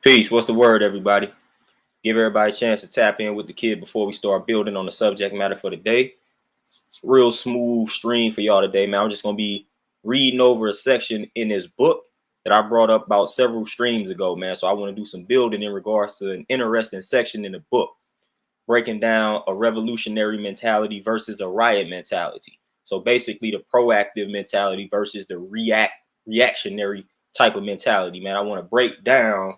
Peace. What's the word, everybody? Give everybody a chance to tap in with the kid before we start building on the subject matter for the day. Real smooth stream for y'all today, man. I'm just going to be reading over a section in this book that I brought up about several streams ago, man. So I want to do some building in regards to an interesting section in the book, breaking down a revolutionary mentality versus a riot mentality. So basically the proactive mentality versus the reactionary type of mentality, man. I want to break down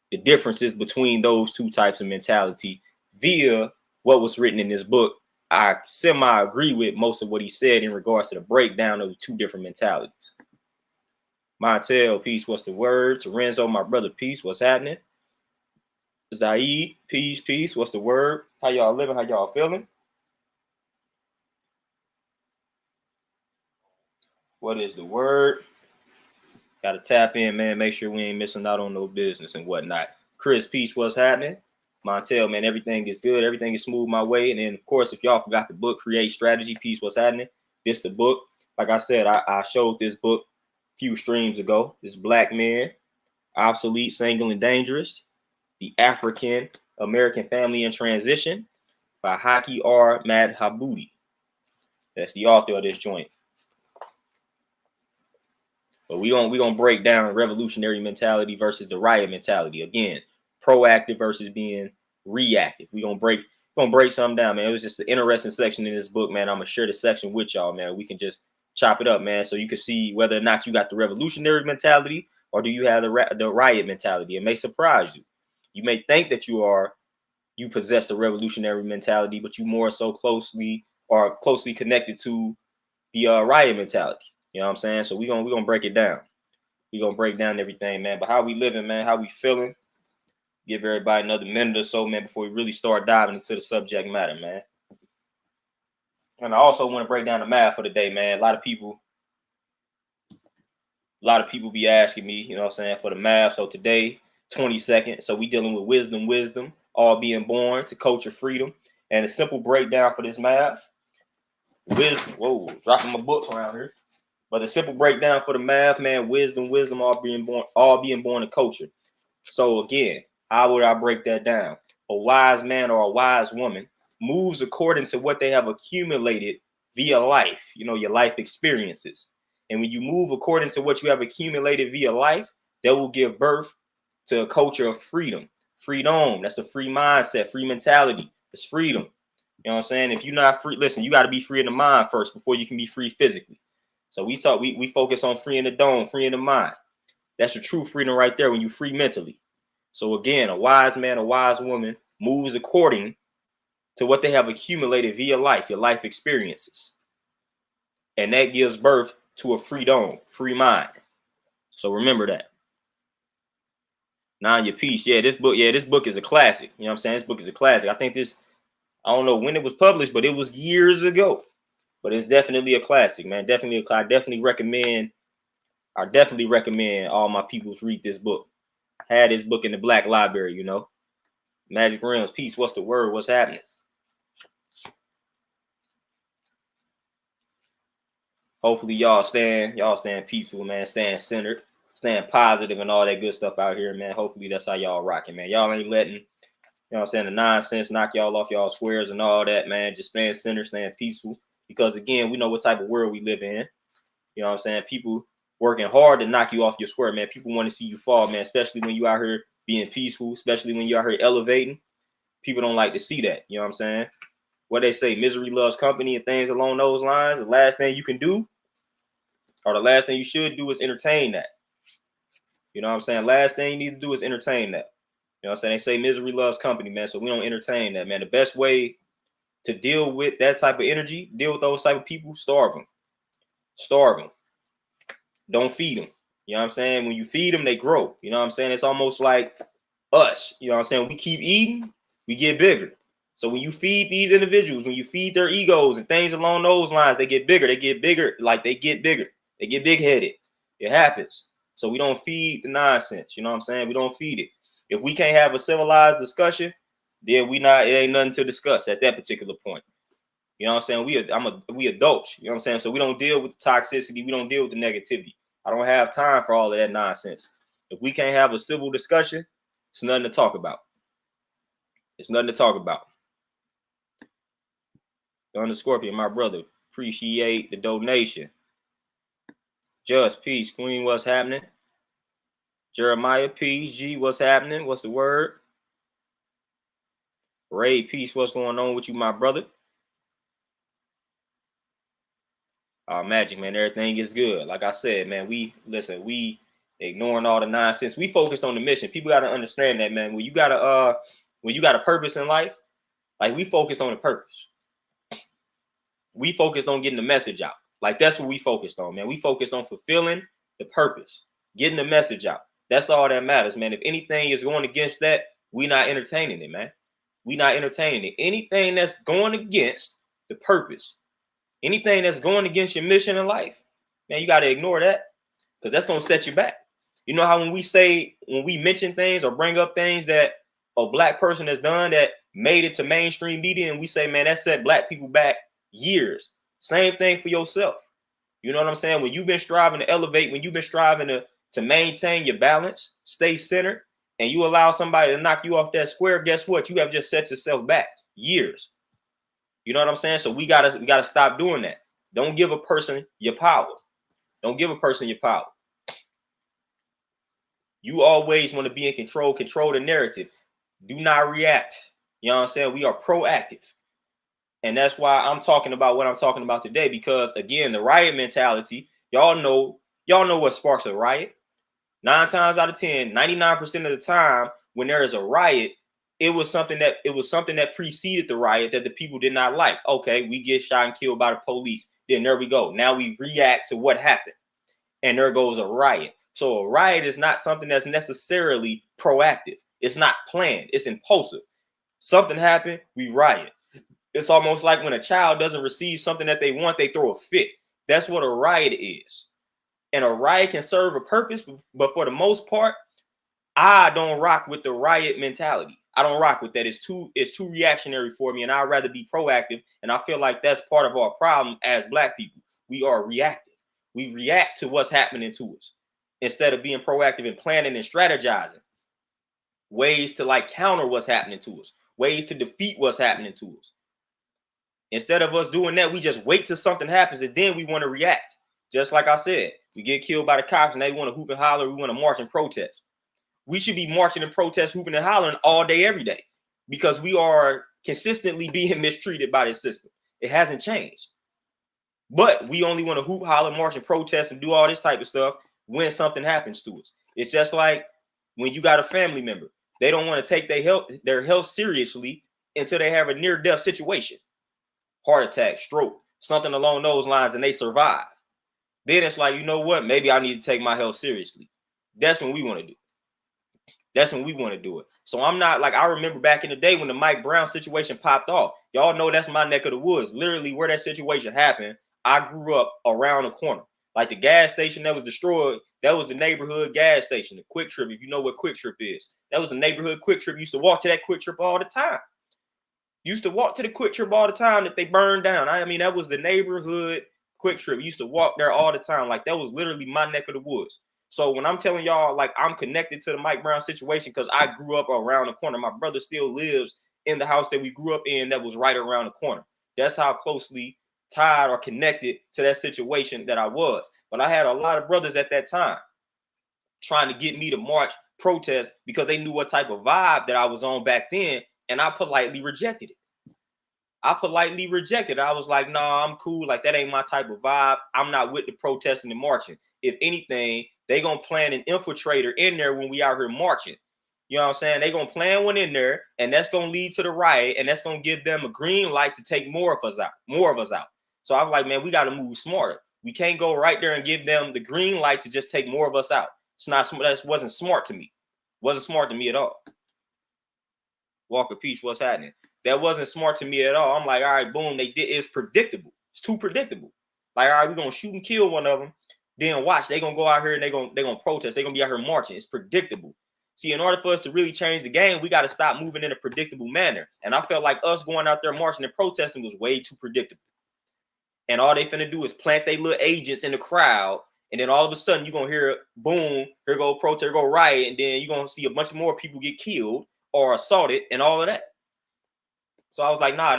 the differences between those two types of mentality via what was written in this book. I semi agree with most of what he said in regards to the breakdown of the two different mentalities. Montel, peace, what's the word? Lorenzo, my brother, peace, what's happening? Zaid, peace, what's the word? How y'all living? How y'all feeling? What is the word? Got to tap in, man. Make sure we ain't missing out on no business and whatnot. Chris, peace, what's happening? Montel, man, everything is good. Everything is smooth my way. And then, of course, if y'all forgot the book, Create Strategy, peace, what's happening? This the book. Like I said, I showed this book a few streams ago. This Black Man, Obsolete, Single, and Dangerous. The African American Family in Transition by Haki R. Madhubuti. That's the author of this joint. But we gonna break down revolutionary mentality versus the riot mentality. Again, proactive versus being reactive. We gonna break something down, man. It was just an interesting section in this book, man. I'm gonna share the section with y'all, man. We can just chop it up, man, so you can see whether or not you got the revolutionary mentality or do you have the riot mentality. It may surprise you. You may think that you possess the revolutionary mentality, but you more so closely connected to the riot mentality. You know what I'm saying? So we're gonna break it down. We're gonna break down everything, man. But how we living, man, how we feeling? Give everybody another minute or so, man, before we really start diving into the subject matter, man. And I also want to break down the math for the day, man. A lot of people be asking me, you know what I'm saying, for the math. So today, 22nd. So we dealing with wisdom, all being born to culture freedom. And a simple breakdown for this math. Wisdom, whoa, dropping my books around here. But a simple breakdown for the math, man, wisdom, all being born to culture. So again, how would I break that down? A wise man or a wise woman moves according to what they have accumulated via life, you know, your life experiences. And when you move according to what you have accumulated via life, that will give birth to a culture of freedom. Freedom, that's a free mindset, free mentality. It's freedom. You know what I'm saying? If you're not free, listen, you got to be free in the mind first before you can be free physically. So we focus on free in the dome, free in the mind. That's your true freedom right there when you free mentally. So again, a wise man, a wise woman moves according to what they have accumulated via life, your life experiences. And that gives birth to a free dome, free mind. So remember that. Now your piece. This book is a classic. You know what I'm saying? This book is a classic. I don't know when it was published, but it was years ago. But it's definitely a classic, man. I definitely recommend all my peoples read this book. I had this book in the Black Library, you know. Magic Realms, peace. What's the word? What's happening? Hopefully y'all staying peaceful, man. Staying centered, staying positive, and all that good stuff out here, man. Hopefully that's how y'all rocking, man. Y'all ain't letting, you know what I'm saying, the nonsense knock y'all off y'all squares and all that, man. Just staying centered, staying peaceful. Because again, we know what type of world we live in. You know what I'm saying? People working hard to knock you off your square, man. People want to see you fall, man, especially when you out here being peaceful, especially when you out here elevating. People don't like to see that. You know what I'm saying? What they say, misery loves company and things along those lines. The last thing you can do, or the last thing you should do, is entertain that. You know what I'm saying? Last thing you need to do is entertain that. You know what I'm saying? They say misery loves company, man. So we don't entertain that, man. The best way to deal with that type of energy, deal with those type of people, starve them. Starve them. Don't feed them. You know what I'm saying? When you feed them, they grow. You know what I'm saying? It's almost like us. You know what I'm saying? We keep eating, we get bigger. So when you feed these individuals, when you feed their egos and things along those lines, they get bigger. They get bigger. They get big-headed. It happens. So we don't feed the nonsense. You know what I'm saying? We don't feed it. If we can't have a civilized discussion, then it ain't nothing to discuss at that particular point. You know what I'm saying? We adults. You know what I'm saying? So we don't deal with the toxicity. We don't deal with the negativity. I don't have time for all of that nonsense. If we can't have a civil discussion, It's nothing to talk about. It's nothing to talk about. Gun the Scorpion, my brother. Appreciate the donation. Just peace, Queen. What's happening? Jeremiah, peace. G, what's happening? What's the word? Ray, peace. What's going on with you, my brother? Magic, man. Everything is good. Like I said, man, we ignoring all the nonsense. We focused on the mission. People got to understand that, man. When you got a purpose in life, like we focused on the purpose. We focused on getting the message out. Like that's what we focused on, man. We focused on fulfilling the purpose, getting the message out. That's all that matters, man. If anything is going against that, we not entertaining it, man. We not entertaining it. Anything that's going against the purpose, anything that's going against your mission in life, man, you got to ignore that because that's going to set you back. You know how when we mention things or bring up things that a black person has done that made it to mainstream media and we say, man, that set black people back years. Same thing for yourself. You know what I'm saying? When you've been striving to elevate, when you've been striving to maintain your balance, stay centered, and you allow somebody to knock you off that square, guess what? You have just set yourself back years. You know what I'm saying? So we gotta stop doing that. Don't give a person your power. Don't give a person your power. You always want to be in control the narrative. Do not react. You know what I'm saying? We are proactive. And that's why I'm talking about what I'm talking about today, because again, the riot mentality, y'all know what sparks a riot. 9 times out of 10, 99% of the time when there is a riot, it was something that preceded the riot that the people did not like. Okay, we get shot and killed by the police. Then there we go. Now we react to what happened. And there goes a riot. So a riot is not something that's necessarily proactive. It's not planned. It's impulsive. Something happened, we riot. It's almost like when a child doesn't receive something that they want, they throw a fit. That's what a riot is. And a riot can serve a purpose, but for the most part, I don't rock with the riot mentality. I don't rock with that. It's too reactionary for me, and I'd rather be proactive. And I feel like that's part of our problem as black people. We are reactive. We react to what's happening to us instead of being proactive and planning and strategizing ways to like counter what's happening to us, ways to defeat what's happening to us. Instead of us doing that, we just wait till something happens and then we want to react. Just like I said, we get killed by the cops and they want to hoop and holler. We want to march and protest. We should be marching and protest, hooping and hollering all day, every day, because we are consistently being mistreated by this system. It hasn't changed. But we only want to hoop, holler, march and protest and do all this type of stuff when something happens to us. It's just like when you got a family member. They don't want to take their health seriously until they have a near-death situation. Heart attack, stroke, something along those lines, and they survive. Then it's like, you know what? Maybe I need to take my health seriously. That's when we want to do it. That's when we want to do it. So I'm not like, I remember back in the day when the Mike Brown situation popped off. Y'all know that's my neck of the woods. Literally where that situation happened, I grew up around the corner. Like the gas station that was destroyed, that was the neighborhood gas station, the Quick Trip. If you know what Quick Trip is, that was the neighborhood Quick Trip. Used to walk to that Quick Trip all the time. Used to walk to the Quick Trip all the time that they burned down. I mean, that was the neighborhood Quick Trip. Used to walk there all the time. Like that was literally my neck of the woods. So when I'm telling y'all, like I'm connected to the Mike Brown situation because I grew up around the corner. My brother still lives in the house that we grew up in that was right around the corner. That's how closely tied or connected to that situation that I was. But I had a lot of brothers at that time trying to get me to march, protest, because they knew what type of vibe that I was on back then, and I politely rejected it. I was like, nah, I'm cool. Like, that ain't my type of vibe. I'm not with the protesting and marching. If anything, they gonna plan an infiltrator in there when we out here marching. You know what I'm saying? They gonna plan one in there, and that's gonna lead to the riot, and that's gonna give them a green light to take more of us out. So I was like, man, we gotta move smarter. We can't go right there and give them the green light to just take more of us out. That wasn't smart to me. Wasn't smart to me at all. Walker Peace, what's happening? That wasn't smart to me at all. I'm like, all right, boom, they did. It's predictable. It's too predictable. Like, all right, we're gonna shoot and kill one of them. Then watch, they gonna go out here and they gonna protest. They gonna be out here marching. It's predictable. See, in order for us to really change the game, we got to stop moving in a predictable manner. And I felt like us going out there marching and protesting was way too predictable. And all they finna do is plant their little agents in the crowd And then all of a sudden, you're going to hear, boom, here go protest, here go riot. And then you're going to see a bunch more people get killed or assaulted and all of that. So I was like, nah,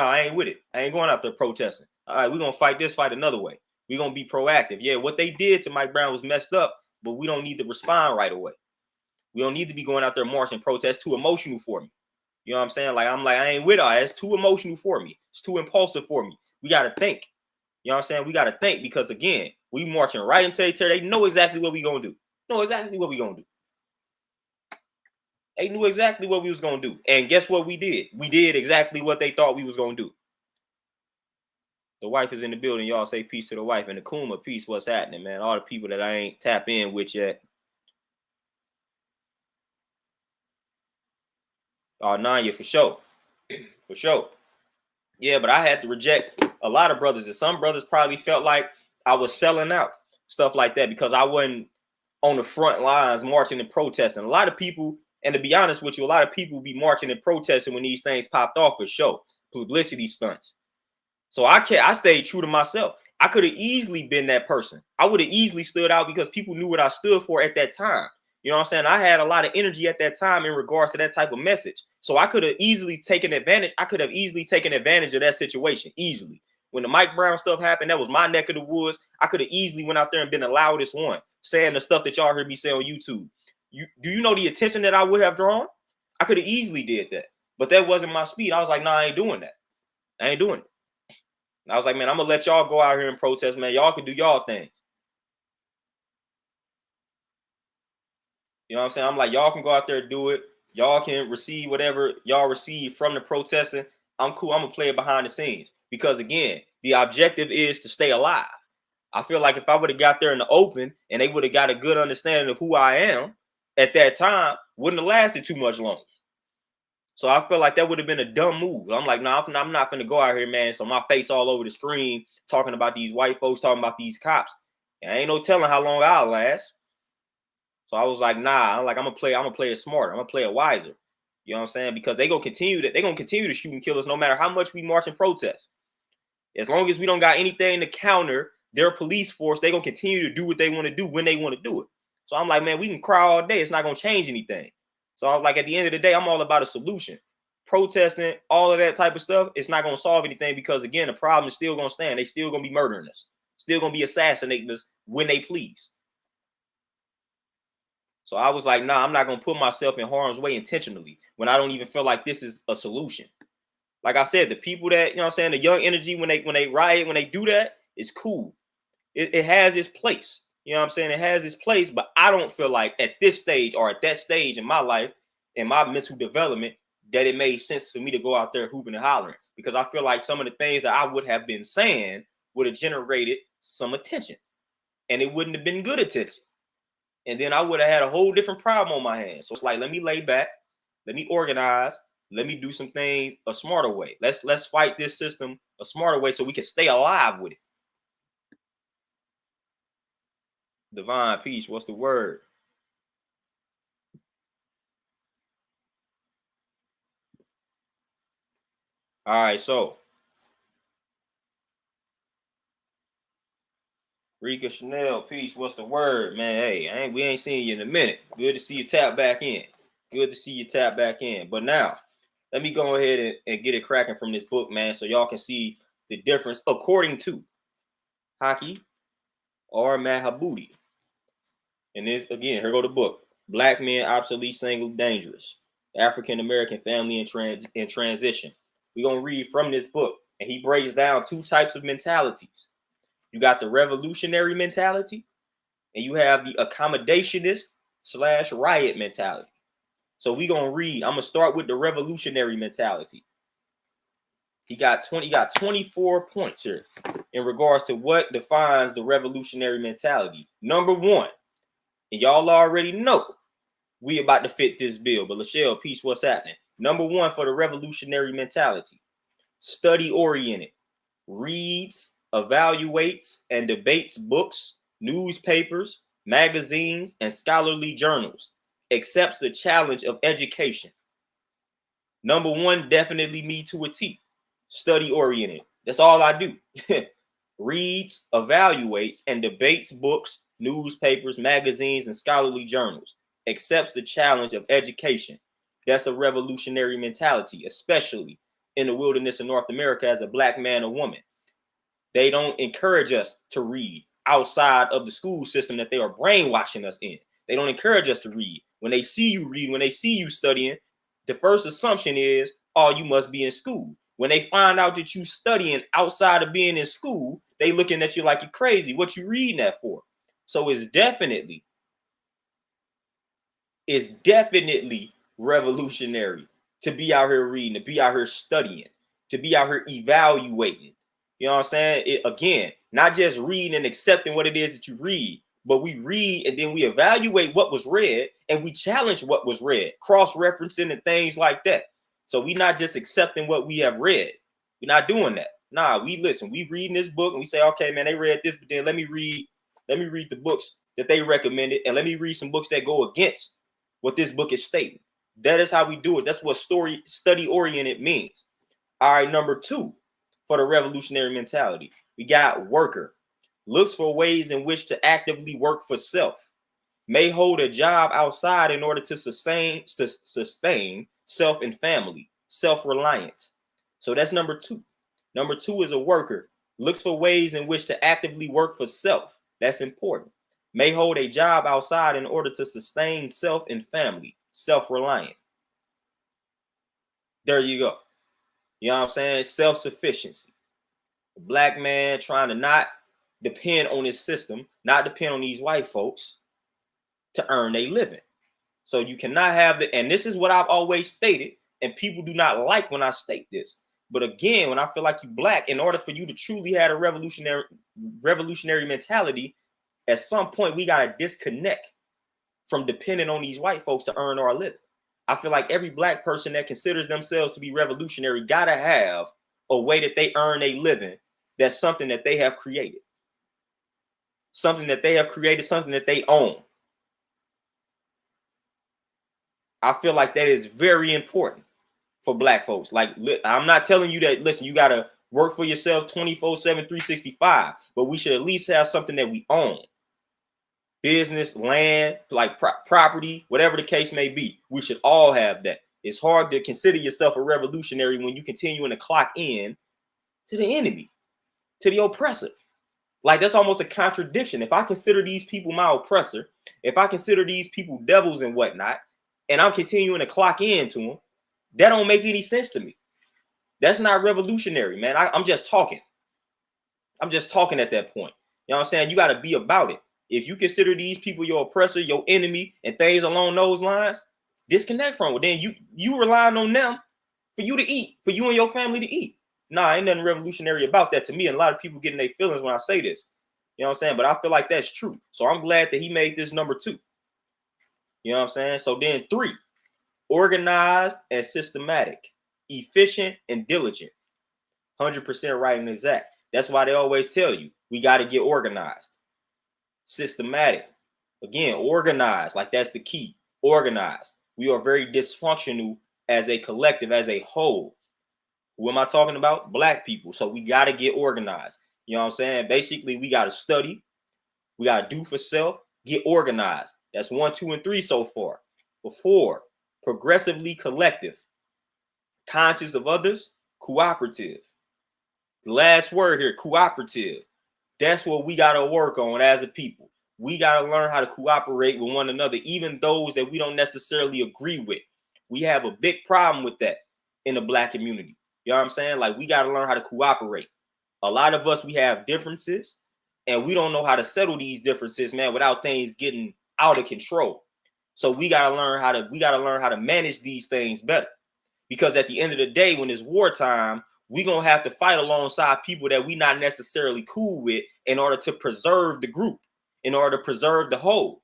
I ain't with it. I ain't going out there protesting. All right, we're going to fight this fight another way. We're going to be proactive. Yeah, what they did to Mike Brown was messed up, but we don't need to respond right away. We don't need to be going out there marching, protest, too emotional for me. You know what I'm saying? Like, I ain't with it. It's too emotional for me. It's too impulsive for me. We got to think. You know what I'm saying? We got to think because, again, we marching right into each other. They know exactly what we going to do. They knew exactly what we was going to do. And guess what we did? We did exactly what they thought we was going to do. The wife is in the building. Y'all say peace to the wife. And the Kuma, peace, what's happening, man? All the people that I ain't tap in with yet. Oh, Nanya, for sure. For sure. Yeah, but I had to reject a lot of brothers. And some brothers probably felt like I was selling out. Stuff like that. Because I wasn't on the front lines marching and protesting. A lot of people, and to be honest with you, a lot of people be marching and protesting when these things popped off for show. Publicity stunts. So I stayed true to myself. I could have easily been that person. I would have easily stood out because people knew what I stood for at that time. You know what I'm saying? I had a lot of energy at that time in regards to that type of message. So I could have easily taken advantage. I could have easily taken advantage of that situation easily. When the Mike Brown stuff happened, that was my neck of the woods. I could have easily went out there and been the loudest one, saying the stuff that y'all heard me say on YouTube. Do you know the attention that I would have drawn? I could have easily did that. But that wasn't my speed. I was like, nah, I ain't doing that. I ain't doing it. And I was like, man, I'm going to let y'all go out here and protest, man. Y'all can do y'all things. You know what I'm saying? I'm like, y'all can go out there and do it. Y'all can receive whatever y'all receive from the protesting. I'm cool. I'm going to play it behind the scenes. Because, again, the objective is to stay alive. I feel like if I would have got there in the open and they would have got a good understanding of who I am at that time, wouldn't have lasted too much longer. So I feel like that would have been a dumb move. I'm like, no, I'm not going to go out here, man. So my face all over the screen talking about these white folks, talking about these cops. And ain't no telling how long I'll last. So I was like, nah, I'm gonna play it smarter. I'm gonna play it wiser. You know what I'm saying? Because they're gonna continue to shoot and kill us no matter how much we march and protest. As long as we don't got anything to counter their police force, they're gonna continue to do what they want to do when they want to do it. So I'm like, man, we can cry all day. It's not gonna change anything. So I'm like, at the end of the day, I'm all about a solution. Protesting, all of that type of stuff, it's not gonna solve anything because, again, the problem is still gonna stand. They still gonna be murdering us, still gonna be assassinating us when they please. So I was like, nah, I'm not going to put myself in harm's way intentionally when I don't even feel like this is a solution. Like I said, the people that, you know what I'm saying, the young energy, when they riot, when they do that, it's cool. It has its place. You know what I'm saying? It has its place, but I don't feel like at this stage or at that stage in my life, in my mental development, that it made sense for me to go out there hooping and hollering, because I feel like some of the things that I would have been saying would have generated some attention, and it wouldn't have been good attention. And then I would have had a whole different problem on my hands. So it's like, let me lay back, let me organize, let me do some things a smarter way. Let's fight this system a smarter way so we can stay alive with it. Divine peace, what's the word? All right, so Rika Chanel, peace, what's the word, man? Hey, we ain't seen you in a minute. Good to see you tap back in. Good to see you tap back in. But now, let me go ahead and get it cracking from this book, man, so y'all can see the difference according to Haki R Madhubuti. And this, again, here go the book. Black Men, Obsolete, Single, Dangerous. African American Family in Transition. We're going to read from this book. And he breaks down two types of mentalities. You got the revolutionary mentality, and you have the accommodationist / riot mentality. So we're going to read. I'm going to start with the revolutionary mentality. He got 24 points here in regards to what defines the revolutionary mentality. Number one, and y'all already know we about to fit this bill, but Lachelle, peace, what's happening? Number one for the revolutionary mentality: study oriented, reads, evaluates, and debates books, newspapers, magazines, and scholarly journals, accepts the challenge of education. Number one, definitely me to a T. Study oriented. That's all I do. reads, evaluates, and debates books, newspapers, magazines, and scholarly journals, accepts the challenge of education. That's a revolutionary mentality, especially in the wilderness of North America as a black man or woman. They don't encourage us to read outside of the school system that they are brainwashing us in. They don't encourage us to read. When they see you read, when they see you studying, the first assumption is, oh, you must be in school. When they find out that you studying outside of being in school, they looking at you like you're crazy. What you reading that for? So it's definitely revolutionary to be out here reading, to be out here studying, to be out here evaluating. You know what I'm saying? Again, not just reading and accepting what it is that you read, but we read and then we evaluate what was read and we challenge what was read, cross-referencing and things like that. So we not just accepting what we have read. We're not doing that. Nah, we listen. We reading this book and we say, okay, man, they read this, but then let me read the books that they recommended, and let me read some books that go against what this book is stating. That is how we do it. That's what study-oriented means. All right, number 2 for the revolutionary mentality, we got worker. Looks for ways in which to actively work for self. May hold a job outside in order to sustain self and family. Self-reliant. So that's number 2. Number 2 is a worker. Looks for ways in which to actively work for self. That's important. May hold a job outside in order to sustain self and family. Self-reliant. There you go. You know what I'm saying? Self-sufficiency. A black man trying to not depend on his system, not depend on these white folks to earn a living. So you cannot have and this is what I've always stated, and people do not like when I state this. But again, when I feel like you black, in order for you to truly have a revolutionary mentality, at some point we got to disconnect from depending on these white folks to earn our living. I feel like every black person that considers themselves to be revolutionary got to have a way that they earn a living. That's something that they have created. Something that they have created, something that they own. I feel like that is very important for black folks. Like, I'm not telling you that, listen, you got to work for yourself 24/7, 365, but we should at least have something that we own. Business, land, like property, whatever the case may be. We should all have that. It's hard to consider yourself a revolutionary when you continue to clock in to the enemy, to the oppressor. Like, that's almost a contradiction. If I consider these people my oppressor, if I consider these people devils and whatnot, and I'm continuing to clock in to them, that don't make any sense to me. That's not revolutionary, man. I'm just talking. I'm just talking at that point. You know what I'm saying? You got to be about it. If you consider these people your oppressor, your enemy, and things along those lines, disconnect from it. Then you relying on them for you to eat, for you and your family to eat. Nah, ain't nothing revolutionary about that to me. And a lot of people get in their feelings when I say this. You know what I'm saying? But I feel like that's true. So I'm glad that he made this number 2. You know what I'm saying? So then 3, organized and systematic, efficient and diligent. 100% right and exact. That's why they always tell you, we got to get organized. Systematic. Again, organized. Like, that's the key. Organized. We are very dysfunctional as a collective, as a whole. Who am I talking about? Black people. So we got to get organized. You know what I'm saying? Basically, we got to study. We got to do for self. Get organized. That's 1, 2, and 3 so far. But 4, progressively collective. Conscious of others. Cooperative. The last word here, cooperative. That's what we got to work on as a people. We got to learn how to cooperate with one another, even those that we don't necessarily agree with. We have a big problem with that in the black community. You know what I'm saying? Like, we got to learn how to cooperate. A lot of us, we have differences, and we don't know how to settle these differences, man, without things getting out of control. So we got to learn how to manage these things better. Because at the end of the day, when it's wartime, we're going to have to fight alongside people that we're not necessarily cool with in order to preserve the group, in order to preserve the whole.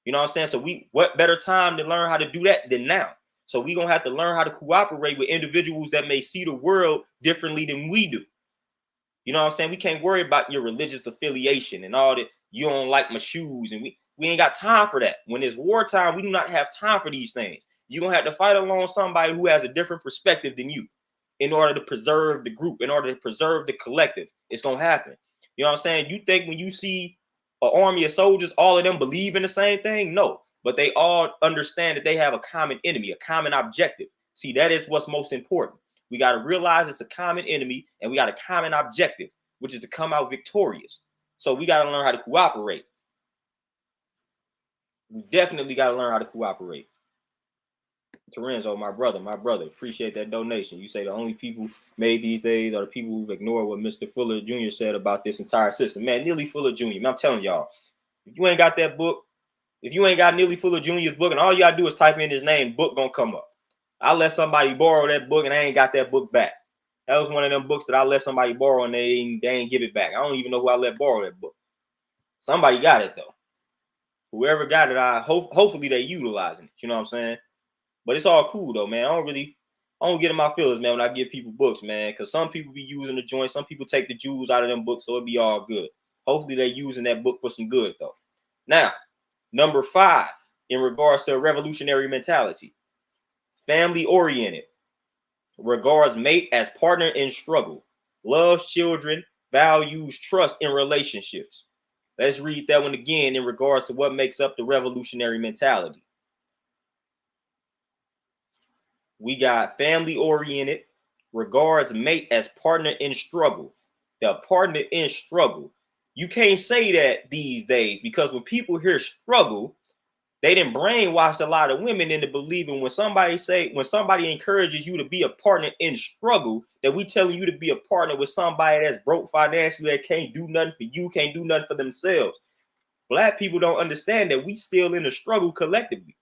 You know what I'm saying? So what better time to learn how to do that than now? So we're going to have to learn how to cooperate with individuals that may see the world differently than we do. You know what I'm saying? We can't worry about your religious affiliation and all that. You don't like my shoes, and we ain't got time for that. When it's wartime, we do not have time for these things. You're going to have to fight along somebody who has a different perspective than you in order to preserve the group, in order to preserve the collective. It's going to happen. You know what I'm saying? You think when you see an army of soldiers, all of them believe in the same thing? No, but they all understand that they have a common enemy, a common objective. See, that is what's most important. We got to realize it's a common enemy and we got a common objective, which is to come out victorious. So we got to learn how to cooperate. We definitely got to learn how to cooperate. Terenzo, my brother, appreciate that donation. You say the only people made these days are the people who've ignored what Mr. Fuller Jr. said about this entire system. Man, Neely Fuller Jr., man, I'm telling y'all, if you ain't got that book, if you ain't got Neely Fuller Jr.'s book, and all you gotta do is type in his name, book gonna come up. I let somebody borrow that book and I ain't got that book back. That was one of them books that I let somebody borrow and they ain't give it back. I don't even know who I let borrow that book. Somebody got it though. Whoever got it, hopefully they utilizing it. You know what I'm saying? But it's all cool though, man. I don't get in my feelings, man, when I give people books, man. Because some people be using the joint, some people take the jewels out of them books, so it be all good. Hopefully they using that book for some good though. Now, number 5, in regards to revolutionary mentality, family oriented, regards mate as partner in struggle, loves children, values trust in relationships. Let's read that one again in regards to what makes up the revolutionary mentality. We got family oriented, regards mate as partner in struggle. The partner in struggle. You can't say that these days because when people hear struggle, they didn't brainwash a lot of women into believing when somebody encourages you to be a partner in struggle, that we telling you to be a partner with somebody that's broke financially, that can't do nothing for you, can't do nothing for themselves. Black people don't understand that we still in a struggle collectively.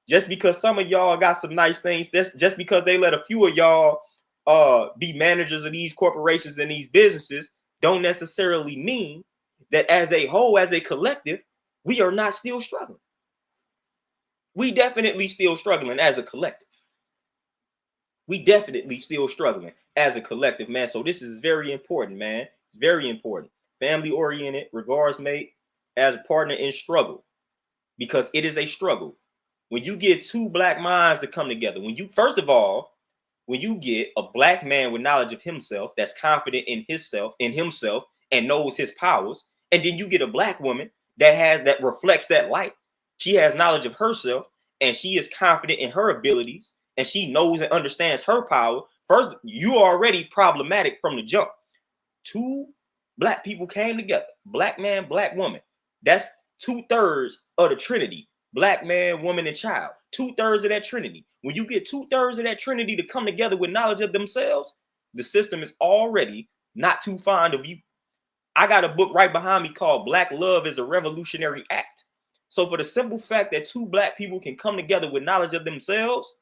Just because some of y'all got some nice things, just because they let a few of y'all be managers of these corporations and these businesses, don't necessarily mean that as a whole, as a collective, we are not still struggling. We definitely still struggling as a collective. We definitely still struggling as a collective, man. So this is very important, man. Very important. Family oriented, regards mate as a partner in struggle, because it is a struggle. When you get two black minds to come together, when you get a black man with knowledge of himself, that's confident in himself, and knows his powers, and then you get a black woman that reflects that light. She has knowledge of herself and she is confident in her abilities and she knows and understands her power. First, you are already problematic from the jump. Two black people came together, black man, black woman. That's 2/3 of the Trinity. Black man, woman, and child. 2/3 of that Trinity. When you get 2/3 of that Trinity to come together with knowledge of themselves, the system is already not too fond of you. I got a book right behind me called Black Love is a Revolutionary Act. So for the simple fact that two black people can come together with knowledge of themselves,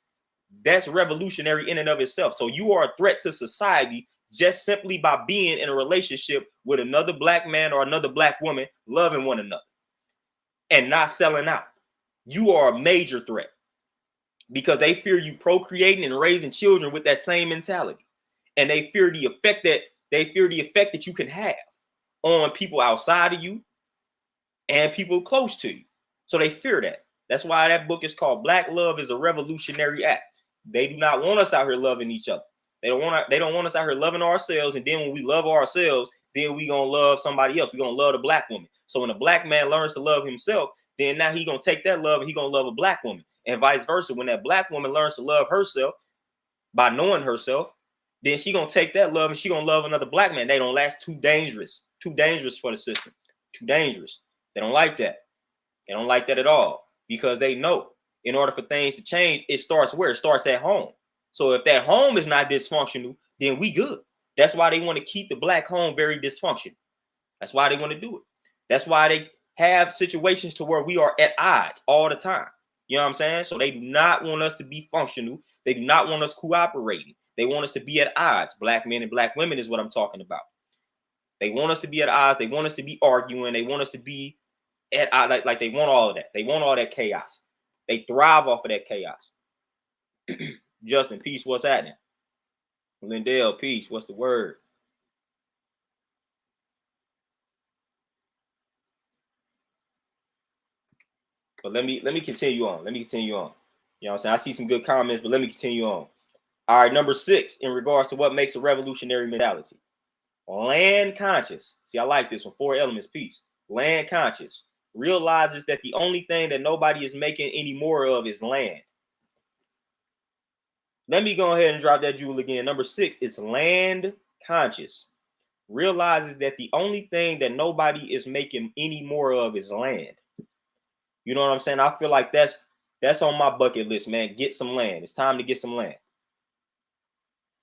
that's revolutionary in and of itself. So you are a threat to society just simply by being in a relationship with another black man or another black woman, loving one another and not selling out. You are a major threat because they fear you procreating and raising children with that same mentality. And they fear the effect that you can have on people outside of you and people close to you. So they fear that. That's why that book is called Black Love is a Revolutionary Act. They do not want us out here loving each other. They don't want us out here loving ourselves. And then when we love ourselves, then we gonna love somebody else. We're gonna love the black woman. So when a black man learns to love himself, then now he gonna take that love and he gonna love a black woman. And vice versa. When that black woman learns to love herself by knowing herself, then she gonna take that love and she gonna love another black man. They don't last. Too dangerous for the system. Too dangerous. They don't like that. They don't like that at all because they know in order for things to change, it starts where? It starts at home. So if that home is not dysfunctional, then we good. That's why they want to keep the black home very dysfunctional. That's why they want to do it. That's why they have situations to where we are at odds all the time. You know what I'm saying? So they do not want us to be functional. They do not want us cooperating. They want us to be at odds. Black men and black women is what I'm talking about. They want us to be at odds. They want us to be arguing. They want us to be at odds. Like they want all of that. They want all that chaos. They thrive off of that chaos. Justin, peace. What's happening? Lindell, peace. What's the word? But let me continue on. You know what I'm saying? I see some good comments, but let me continue on. All right, number 6, in regards to what makes a revolutionary mentality. Land conscious. See, I like this one. 4 elements piece. Land conscious realizes that the only thing that nobody is making any more of is land. Let me go ahead and drop that jewel again. Number 6 is land conscious. Realizes that the only thing that nobody is making any more of is land. You know what I'm saying? I feel like that's on my bucket list, man. Get some land. It's time to get some land.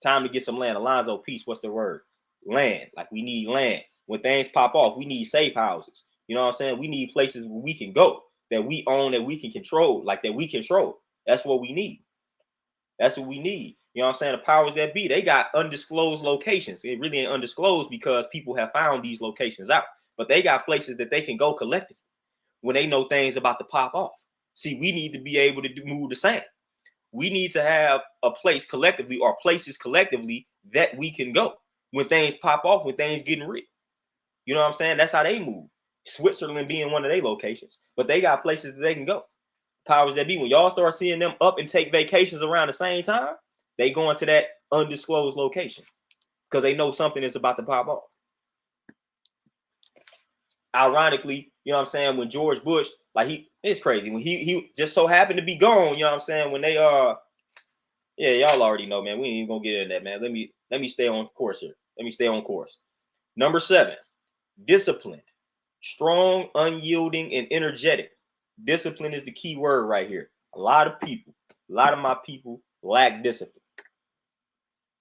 Time to get some land. Alonzo, peace. What's the word? Land. Like, we need land. When things pop off, we need safe houses. You know what I'm saying? We need places where we can go, that we own, that we can control, like that we control. That's what we need. That's what we need. You know what I'm saying? The powers that be, they got undisclosed locations. It really ain't undisclosed because people have found these locations out. But they got places that they can go collectively when they know things about to pop off. See, we need to be able to move the same. We need to have a place collectively, or places collectively, that we can go when things pop off, when things getting real. You know what I'm saying? That's how they move. Switzerland being one of their locations. But they got places that they can go. Powers that be, when y'all start seeing them up and take vacations around the same time, they go into that undisclosed location because they know something is about to pop off. Ironically, you know what I'm saying, when George Bush, like, it's crazy. When he just so happened to be gone, you know what I'm saying, when they yeah, y'all already know, man. We ain't even gonna get into that, man. Let me stay on course here. Let me stay on course. Number 7, disciplined, strong, unyielding, and energetic. Discipline is the key word right here. A lot of my people lack discipline.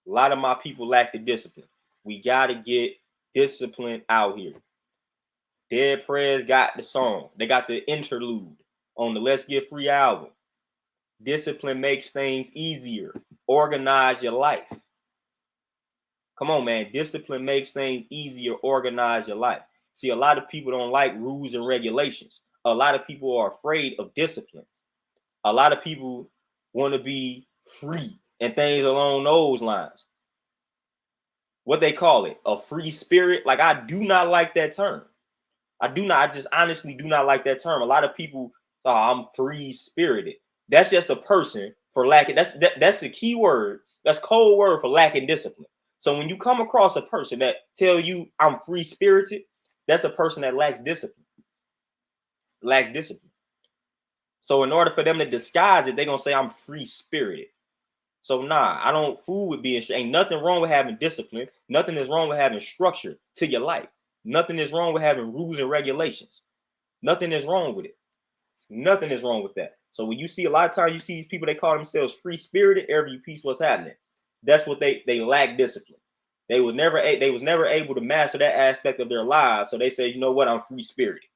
A lot of my people lack the discipline. We got to get discipline out here. Dead Prez got the song. They got the interlude on the Let's Get Free album. Discipline makes things easier. Organize your life. Come on, man. Discipline makes things easier. Organize your life. See, a lot of people don't like rules and regulations. A lot of people are afraid of discipline. A lot of people want to be free and things along those lines. What they call it, a free spirit. Like, I do not like that term. I just honestly do not like that term. A lot of people, I'm free spirited. That's just a person for lacking. That's the key word. That's code word for lacking discipline. So when you come across a person that tell you I'm free spirited, that's a person that lacks discipline. Lacks discipline. So in order for them to disguise it, they're gonna say I'm free spirited. So nah, I don't fool with being. Ain't nothing wrong with having discipline. Nothing is wrong with having structure to your life. Nothing is wrong with having rules and regulations. Nothing is wrong with it. Nothing is wrong with that. So when you see, a lot of times you see these people, they call themselves free spirited. Every piece what's happening. That's what they lack discipline. They was never able to master that aspect of their lives. So they say, you know what, I'm free spirited.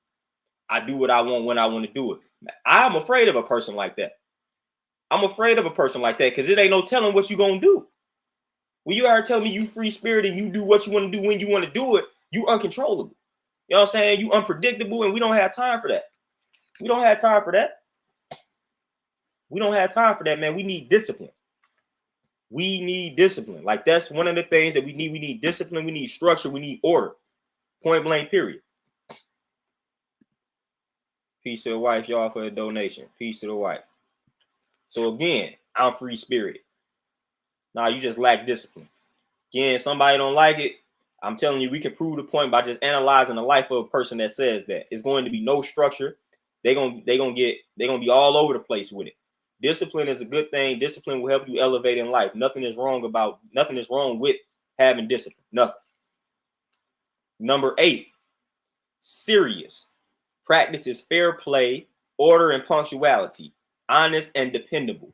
I do what I want when I want to do it. I'm afraid of a person like that. I'm afraid of a person like that because it ain't no telling what you gonna do. When you are telling me you free spirited and you do what you want to do when you want to do it, you uncontrollable. You know what I'm saying? You unpredictable, and we don't have time for that. We don't have time for that. We don't have time for that, man. We need discipline. We need discipline. Like, that's one of the things that we need. We need discipline. We need structure. We need order. Point blank, period. Peace to the wife, y'all, for a donation. Peace to the wife. So again, I'm free spirited. Nah, you just lack discipline. Again, somebody don't like it. I'm telling you, we can prove the point by just analyzing the life of a person that says that. It's going to be no structure. They're gonna be all over the place with it. Discipline is a good thing. Discipline will help you elevate in life. Nothing is wrong with having discipline. Nothing. Number 8, serious. Practices fair play, order, and punctuality. Honest and dependable.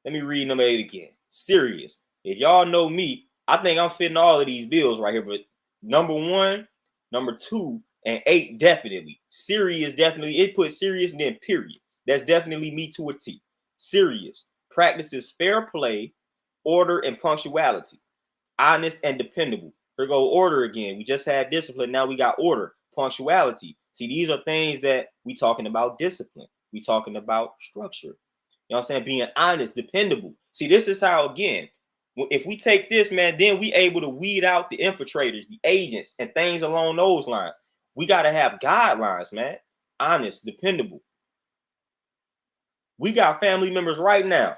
Let me read number 8 again. Serious. If y'all know me, I think I'm fitting all of these bills right here. But number 1, number 2, and 8 definitely. Serious definitely. It puts serious and then period. That's definitely me to a T. Serious. Practices fair play, order, and punctuality. Honest and dependable. Here go order again. We just had discipline. Now we got order, punctuality. See, these are things that we talking about discipline. We talking about structure. You know what I'm saying? Being honest, dependable. See, this is how, again, if we take this, man, then we able to weed out the infiltrators, the agents, and things along those lines. We got to have guidelines, man. Honest, dependable. We got family members right now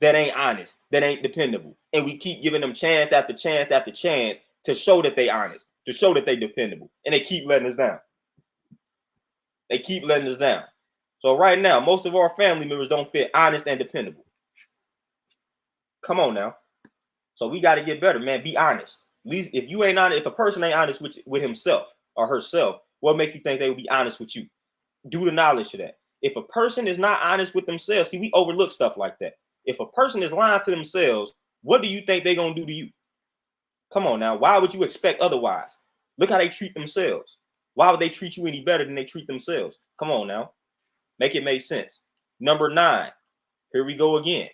that ain't honest, that ain't dependable. And we keep giving them chance after chance after chance to show that they honest, to show that they dependable, and they keep letting us down. They keep letting us down. So right now, most of our family members don't fit honest and dependable. Come on now. So we got to get better, man. Be honest. At least if you ain't honest, if a person ain't honest with himself or herself, what makes you think they will be honest with you? Do the knowledge of that. If a person is not honest with themselves, see, we overlook stuff like that. If a person is lying to themselves, what do you think they're going to do to you? Come on now. Why would you expect otherwise? Look how they treat themselves. Why would they treat you any better than they treat themselves? Come on now. Make it make sense. Number 9. Here we go again.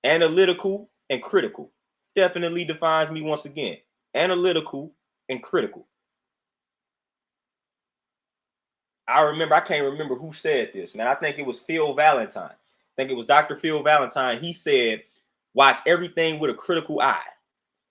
Analytical and critical. Definitely defines me once again. Analytical and critical. I can't remember who said this, man. I think it was Phil Valentine. I think it was Dr. Phil Valentine. He said, watch everything with a critical eye.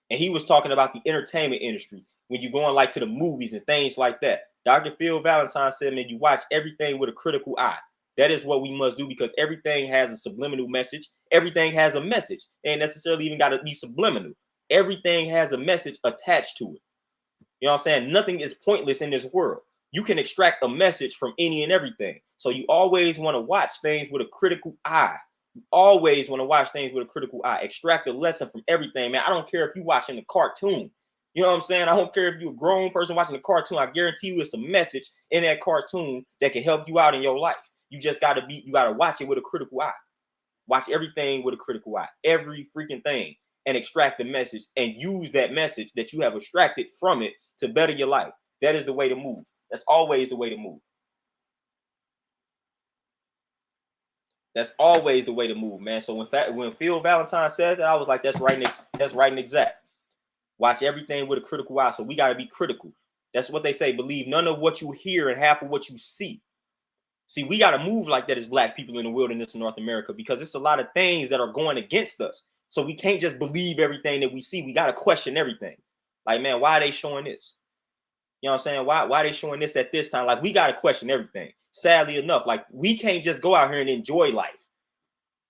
And he was talking about the entertainment industry when you're going like to the movies and things like that. Dr. Phil Valentine said, man, you watch everything with a critical eye. That is what we must do because everything has a subliminal message. Everything has a message. It ain't necessarily even got to be subliminal. Everything has a message attached to it. You know what I'm saying? Nothing is pointless in this world. You can extract a message from any and everything. So you always want to watch things with a critical eye. You always want to watch things with a critical eye. Extract a lesson from everything, man. I don't care if you're watching a cartoon. You know what I'm saying? I don't care if you're a grown person watching a cartoon. I guarantee you it's a message in that cartoon that can help you out in your life. You just got to watch it with a critical eye. Watch everything with a critical eye. Every freaking thing. And extract the message and use that message that you have extracted from it to better your life. That is the way to move. That's always the way to move. That's always the way to move, man. So when Phil Valentine said that, I was like, that's right and exact. Watch everything with a critical eye. So we got to be critical. That's what they say. Believe none of what you hear and half of what you see. See, we got to move like that as Black people in the wilderness in North America because it's a lot of things that are going against us. So we can't just believe everything that we see. We got to question everything. Like, man, why are they showing this? You know what I'm saying? Why are they showing this at this time? Like, we got to question everything. Sadly enough, like, we can't just go out here and enjoy life.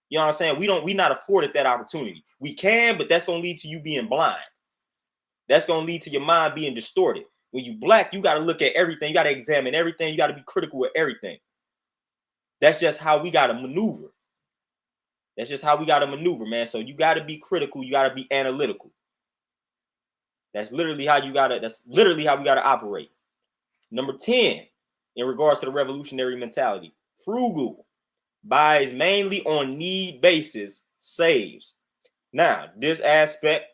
You know what I'm saying? We not afforded that opportunity. We can, but that's going to lead to you being blind. That's going to lead to your mind being distorted. When you Black, you got to look at everything. You got to examine everything. You got to be critical with everything. That's just how we got to maneuver. That's just how we got to maneuver, man. So you got to be critical. You got to be analytical. That's literally how we got to operate. Number 10, in regards to the revolutionary mentality, frugal, buys mainly on need basis, saves. Now, this aspect,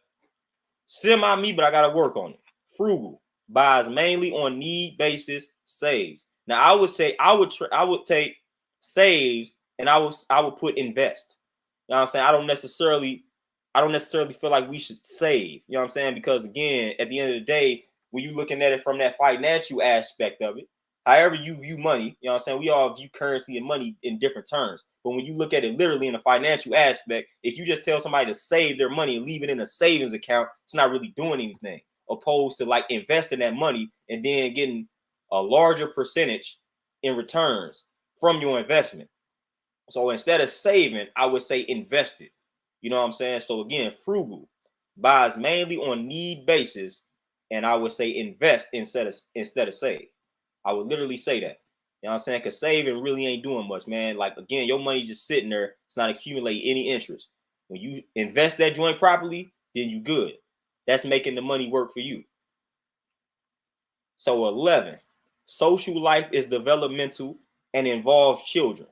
semi-me, but I got to work on it. Frugal, buys mainly on need basis, saves. Now, I would say I would take saves and I would put invest. You know what I'm saying? I don't necessarily feel like we should save. You know what I'm saying? Because again, at the end of the day, when you're looking at it from that financial aspect of it, however you view money, you know what I'm saying? We all view currency and money in different terms. But when you look at it literally in a financial aspect, if you just tell somebody to save their money and leave it in a savings account, it's not really doing anything. Opposed to like investing that money and then getting a larger percentage in returns from your investment. So instead of saving, I would say invested. You know what I'm saying? So again, frugal, buys mainly on need basis, and I would say invest instead of save. I would literally say that. You know what I'm saying? Because saving really ain't doing much, man. Like again, your money just sitting there. It's not accumulating any interest. When you invest that joint properly, then you good. That's making the money work for you. So 11, social life is developmental and involves children.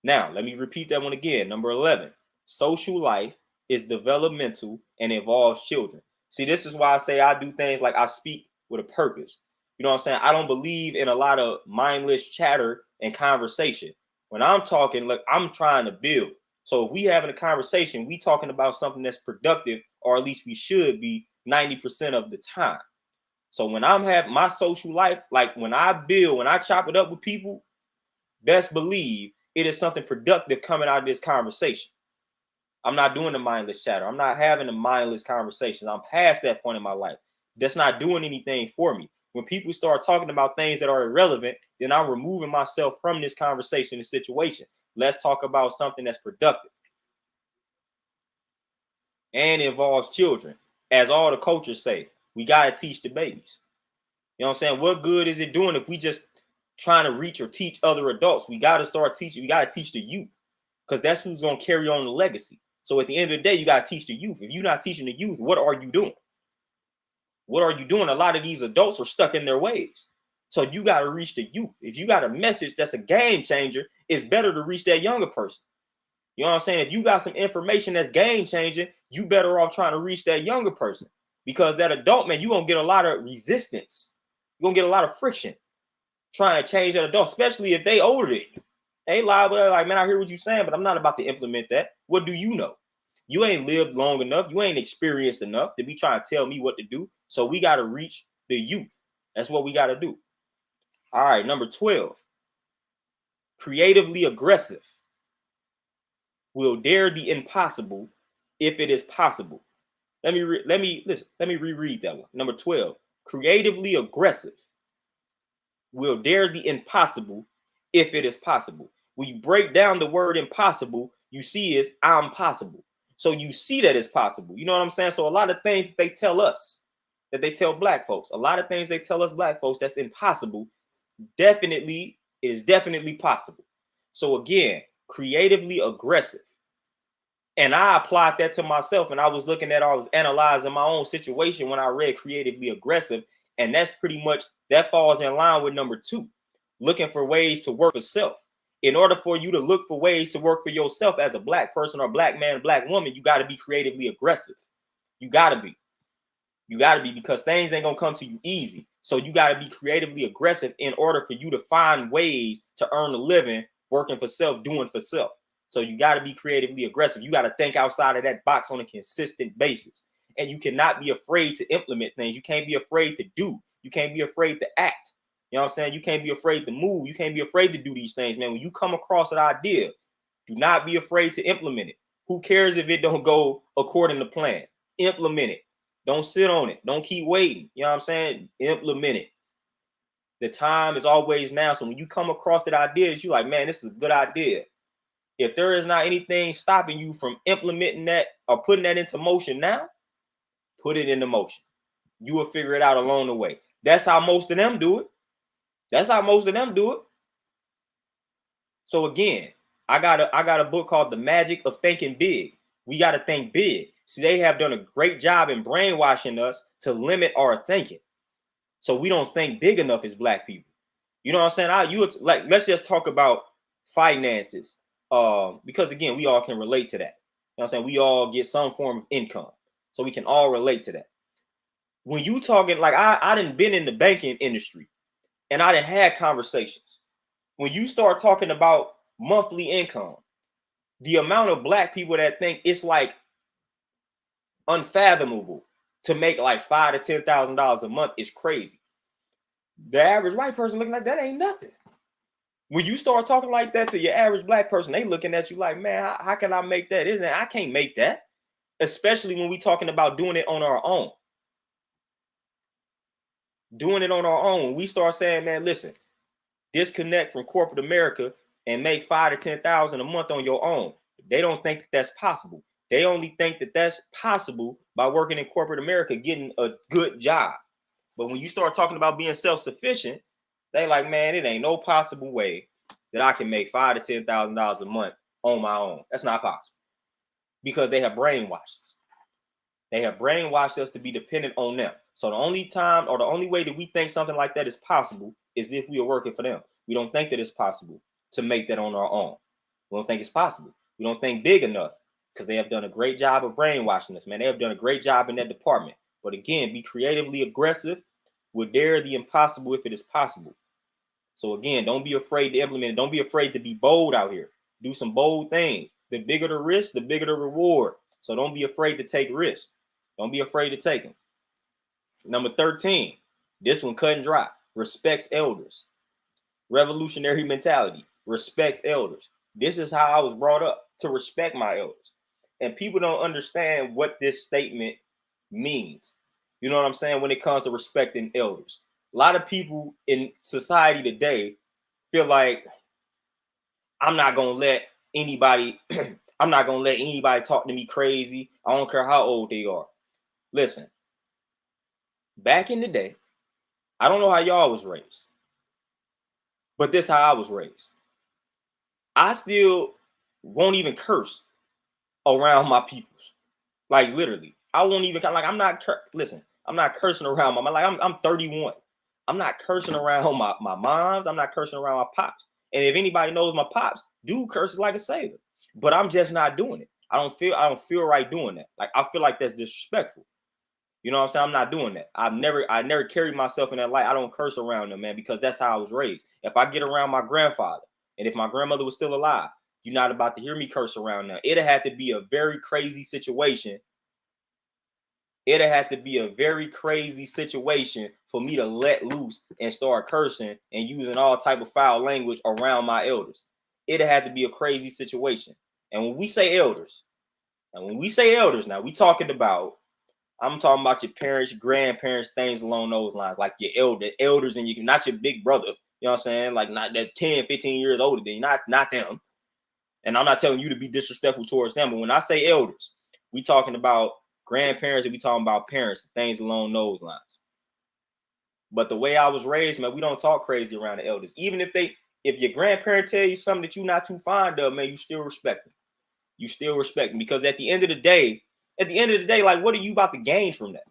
Now, let me repeat that one again. Number 11, social life is developmental and involves children. See, this is why I say I do things like I speak with a purpose. You know what I'm saying? I don't believe in a lot of mindless chatter and conversation. When I'm talking, look, I'm trying to build. So if we having a conversation, we talking about something that's productive, or at least we should be 90% of the time. So when I'm having my social life, like when I build, when I chop it up with people, best believe it is something productive coming out of this conversation. I'm not doing the mindless chatter. I'm not having the mindless conversations. I'm past that point in my life. That's not doing anything for me. When people start talking about things that are irrelevant, then I'm removing myself from this conversation and situation. Let's talk about something that's productive and involves children. as all the coaches say, we got to teach the babies. You know what I'm saying? What good is it doing if we just trying to reach or teach other adults? We got to start teaching. We got to teach the youth, because that's who's going to carry on the legacy. So at the end of the day, you got to teach the youth. If you're not teaching the youth, what are you doing? What are you doing? A lot of these adults are stuck in their ways. So you got to reach the youth. If you got a message that's a game changer, it's better to reach that younger person. You know what I'm saying? If you got some information that's game changing, you better off trying to reach that younger person, because that adult, man, you're going to get a lot of resistance. You're going to get a lot of friction trying to change that adult, especially if they older than you. They liable, like, man, I hear what you're saying, but I'm not about to implement that. What do you know? You ain't lived long enough. You ain't experienced enough to be trying to tell me what to do. So we got to reach the youth. That's what we got to do. All right, number 12. Creatively aggressive. Will dare the impossible if it is possible. Let me reread that one. Number 12. Creatively aggressive. Will dare the impossible if it is possible. When you break down the word impossible, you see is I'm possible. So you see that it's possible. You know what I'm saying? So a lot of things they tell us, that they tell black folks, a lot of things they tell us black folks that's impossible, definitely is definitely possible. So again, creatively aggressive. And I applied that to myself, and I was analyzing my own situation when I read creatively aggressive. And that's pretty much, that falls in line with number 2, looking for ways to work for self. In order for you to look for ways to work for yourself as a black person or black man, black woman, you got to be creatively aggressive. You got to be. You got to be, because things ain't going to come to you easy. So you got to be creatively aggressive in order for you to find ways to earn a living working for self, doing for self. So you got to be creatively aggressive. You got to think outside of that box on a consistent basis. And you cannot be afraid to implement things. You can't be afraid to do. You can't be afraid to act. You know what I'm saying? You can't be afraid to move. You can't be afraid to do these things, man. When you come across an idea, do not be afraid to implement it. Who cares if it don't go according to plan? Implement it. Don't sit on it. Don't keep waiting. You know what I'm saying? Implement it. The time is always now. So when you come across that idea that you're like, man, this is a good idea. If there is not anything stopping you from implementing that or putting that into motion now, put it into motion. You will figure it out along the way. That's how most of them do it. That's how most of them do it. So again, I got a book called The Magic of Thinking Big. We got to think big. See, they have done a great job in brainwashing us to limit our thinking. So we don't think big enough as black people. You know what I'm saying? Let's just talk about finances. Because again, we all can relate to that. You know what I'm saying? We all get some form of income. So we can all relate to that. When you talking, like I done been in the banking industry and I done had conversations. When you start talking about monthly income, the amount of black people that think it's like unfathomable to make like $5,000 to $10,000 a month is crazy. The average white person looking like that ain't nothing. When you start talking like that to your average black person, they looking at you like, man, how can I make that? I can't make that. Especially when we talking about doing it on our own. Doing it on our own. We start saying, man, listen, disconnect from corporate America and make $5,000 to $10,000 a month on your own. They don't think that that's possible. They only think that that's possible by working in corporate America, getting a good job. But when you start talking about being self-sufficient, they like, man, it ain't no possible way that I can make $5,000 to $10,000 a month on my own. That's not possible, because they have brainwashed us. They have brainwashed us to be dependent on them. So the only time or the only way that we think something like that is possible is if we are working for them. We don't think that it's possible to make that on our own. We don't think it's possible. We don't think big enough, because they have done a great job of brainwashing us, man. They have done a great job in that department. But again, be creatively aggressive. Will dare the impossible if it is possible. So again, don't be afraid to implement it. Don't be afraid to be bold out here. Do some bold things. The bigger the risk, the bigger the reward. So don't be afraid to take risks. Don't be afraid to take them. Number 13, this one cut and dry. Respects elders. Revolutionary mentality. Respects elders. This is how I was brought up, to respect my elders. And people don't understand what this statement means. You know what I'm saying? When it comes to respecting elders. A lot of people in society today feel like I'm not going to let anybody talk to me crazy. I don't care how old they are. Listen, back in the day, I don't know how y'all was raised, but this how I was raised. I still won't even curse around my peoples. Like literally, I won't even like. I'm not listen. I'm not cursing around my like. I'm 31. I'm not cursing around my moms. I'm not cursing around my pops. And if anybody knows my pops, dude curses like a sailor. But I'm just not doing it. I don't feel right doing that. Like I feel like that's disrespectful. You know what I'm saying? I'm not doing that. I never carried myself in that light. I don't curse around them, man, because that's how I was raised. If I get around my grandfather, and if my grandmother was still alive, you're not about to hear me curse around now. It'd have to be a very crazy situation. It'd have to be a very crazy situation for me to let loose and start cursing and using all type of foul language around my elders. It'd have to be a crazy situation. And when we say elders, now we talking about, I'm talking about your parents, your grandparents, things along those lines, like your elders and you, not your big brother. You know what I'm saying? Like not that 10, 15 years older than you, not them. And I'm not telling you to be disrespectful towards them, but when I say elders, we talking about grandparents and we talking about parents, things along those lines. But the way I was raised, man, we don't talk crazy around the elders. Even if your grandparent tell you something that you're not too fond of, man, you still respect them. You still respect them because at the end of the day, like, what are you about to gain from that?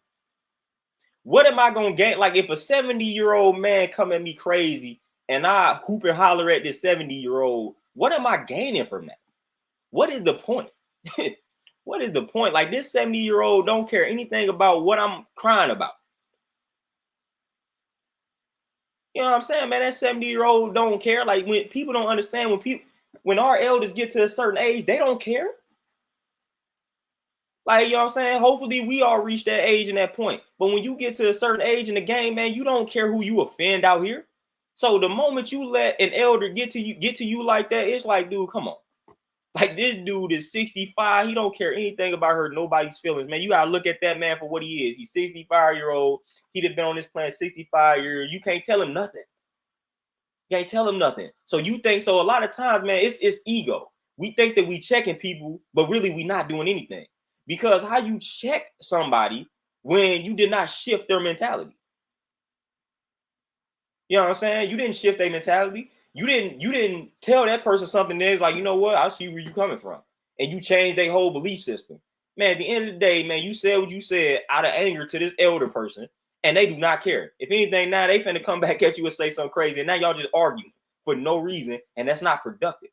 What am I going to gain? Like, if a 70-year-old man come at me crazy and I hoop and holler at this 70-year-old, what am I gaining from that? What is the point? What is the point? Like, this 70-year-old don't care anything about what I'm crying about. You know what I'm saying, man? That 70-year-old don't care. Like, when people don't understand, when our elders get to a certain age, they don't care. Like, you know what I'm saying? Hopefully we all reach that age and that point. But when you get to a certain age in the game, man, you don't care who you offend out here. So the moment you let an elder get to you like that, it's like, dude, come on. Like, this dude is 65. He don't care anything about hurt nobody's feelings, man. You gotta look at that man for what he is. He's 65-year-old. He'd have been on this planet 65 years. You can't tell him nothing. You can't tell him nothing. So you think so? A lot of times, man, it's ego. We think that we checking people, but really we not doing anything. Because how you check somebody when you did not shift their mentality? You know what I'm saying? You didn't shift their mentality. You didn't tell that person something that's like, you know what? I see where you coming from. And you changed their whole belief system. Man, at the end of the day, man, you said what you said out of anger to this elder person, and they do not care. If anything, now they finna come back at you and say something crazy, and now y'all just argue for no reason, and that's not productive.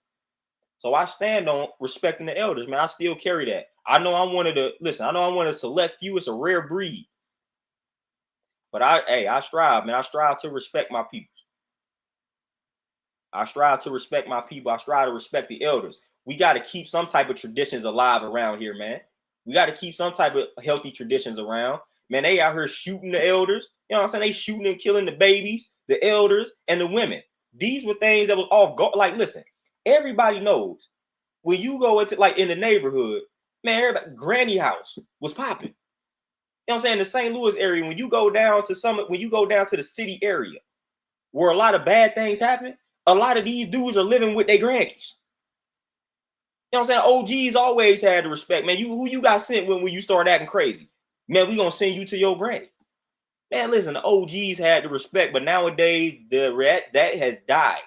So I stand on respecting the elders, man. I still carry that. I know I'm one of the select few. It's a rare breed. But I strive, man. I strive to respect my people. I strive to respect my people. I strive to respect the elders. We got to keep some type of traditions alive around here, man. We got to keep some type of healthy traditions around. Man, they out here shooting the elders. You know what I'm saying? They shooting and killing the babies, the elders, and the women. These were things that was off. Like, listen, everybody knows when you go into, like, in the neighborhood, man, everybody, granny house was popping. You know what I'm saying? The St. Louis area, when you go down to the city area where a lot of bad things happen, a lot of these dudes are living with their grannies. You know what I'm saying? OGs always had the respect, man. Who you got sent when you start acting crazy? Man, we gonna send you to your granny. Man, listen, the OGs had the respect, but nowadays that has died.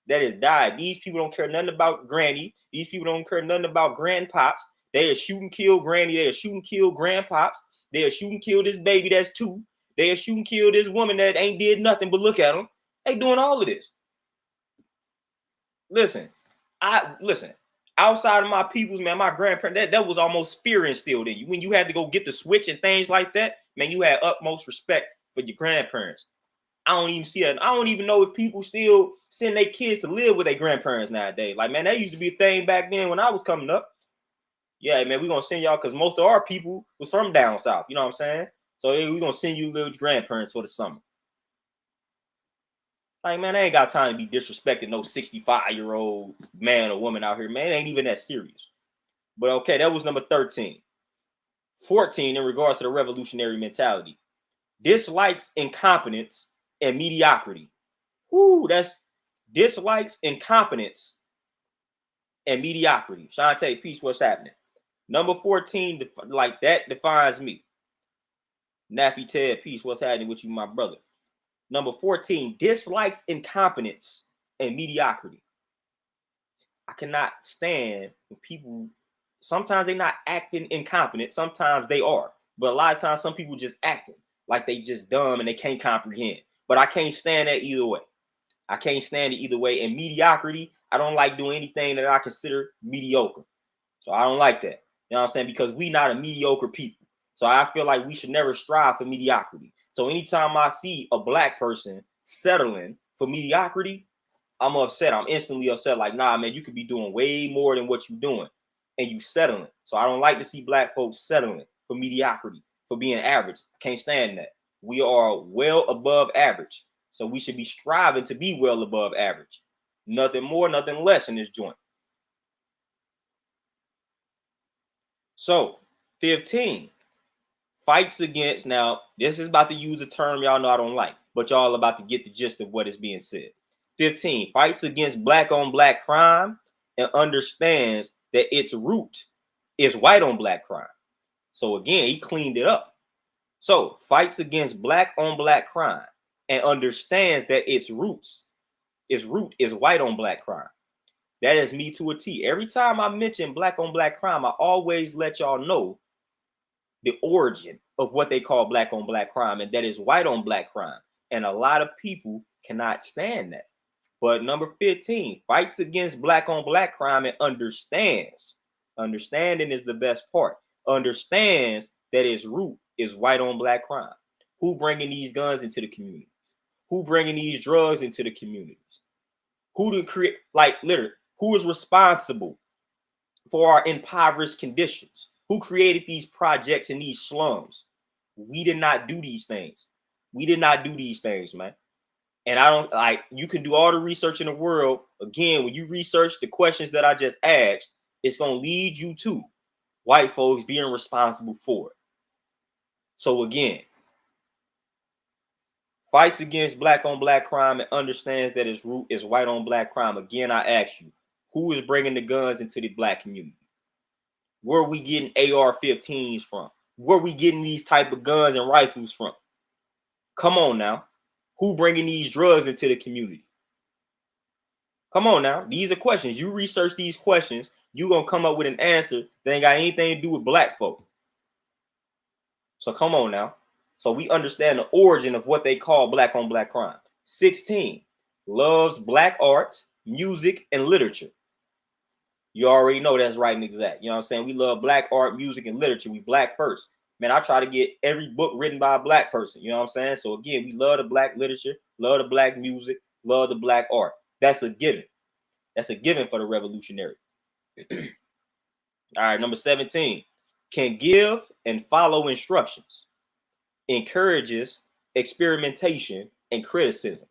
That has died. These people don't care nothing about granny. These people don't care nothing about grandpops. They are shooting, kill granny. They are shooting, kill grandpops. They are shooting, kill this baby that's 2. They are shooting, kill this woman that ain't did nothing but look at them. They doing all of this. Listen, outside of my peoples, man, my grandparents, that was almost fear instilled in you. When you had to go get the switch and things like that, man, you had utmost respect for your grandparents. I don't even see it. I don't even know if people still send their kids to live with their grandparents nowadays. Like, man, that used to be a thing back then when I was coming up. Yeah, man, we're going to send y'all because most of our people was from down south. You know what I'm saying? So hey, we're going to send you live with your grandparents for the summer. Like, man, I ain't got time to be disrespecting no 65-year-old man or woman out here, man. It ain't even that serious. But okay, that was number 13. 14, in regards to the revolutionary mentality. Dislikes incompetence and mediocrity. Whoo, that's dislikes incompetence and mediocrity. Shantae, peace, what's happening? Number 14, like that defines me. Nappy Ted, peace. What's happening with you, my brother? Number 14, dislikes incompetence and mediocrity. I cannot stand when people, sometimes they're not acting incompetent, sometimes they are. But a lot of times, some people just acting like they just dumb and they can't comprehend. But I can't stand that either way. I can't stand it either way. And mediocrity, I don't like doing anything that I consider mediocre. So I don't like that. You know what I'm saying? Because we not a mediocre people. So I feel like we should never strive for mediocrity. So anytime I see a black person settling for mediocrity, I'm upset. I'm instantly upset. Like, nah, man, you could be doing way more than what you're doing. And you settling. So I don't like to see black folks settling for mediocrity, for being average. Can't stand that. We are well above average. So we should be striving to be well above average. Nothing more, nothing less in this joint. So 15, fights against, now this is about to use a term y'all know I don't like, but y'all about to get the gist of what is being said. 15, fights against black on black crime and understands that its root is white on black crime. So again, he cleaned it up. So fights against black on black crime and understands that its root is white on black crime. That is me to a T. Every time I mention black on black crime, I always let y'all know the origin of what they call black on black crime, and that is white on black crime. And a lot of people cannot stand that. But number 15, fights against black on black crime and understands. Understanding is the best part. Understands that its root is white on black crime. Who bringing these guns into the communities? Who bringing these drugs into the communities? Who to create, like literally, who is responsible for our impoverished conditions? Who created these projects in these slums? We did not do these things. We did not do these things, man. And I don't like, you can do all the research in the world. Again, when you research the questions that I just asked, it's going to lead you to white folks being responsible for it. So again, fights against black on black crime and understands that its root is white on black crime. Again, I ask you, who is bringing the guns into the black community? Where are we getting AR-15s from? Where are we getting these type of guns and rifles from? Come on now. Who bringing these drugs into the community? Come on now. These are questions. You research these questions, you're going to come up with an answer that ain't got anything to do with black folk. So come on now. So we understand the origin of what they call black on black crime. 16, loves black art, music, and literature. You already know that's right and exact. You know what I'm saying? We love black art, music, and literature. We black first. Man, I try to get every book written by a black person. You know what I'm saying? So again, we love the black literature, love the black music, love the black art. That's a given. That's a given for the revolutionary. All right, number 17, can give and follow instructions, encourages experimentation and criticism.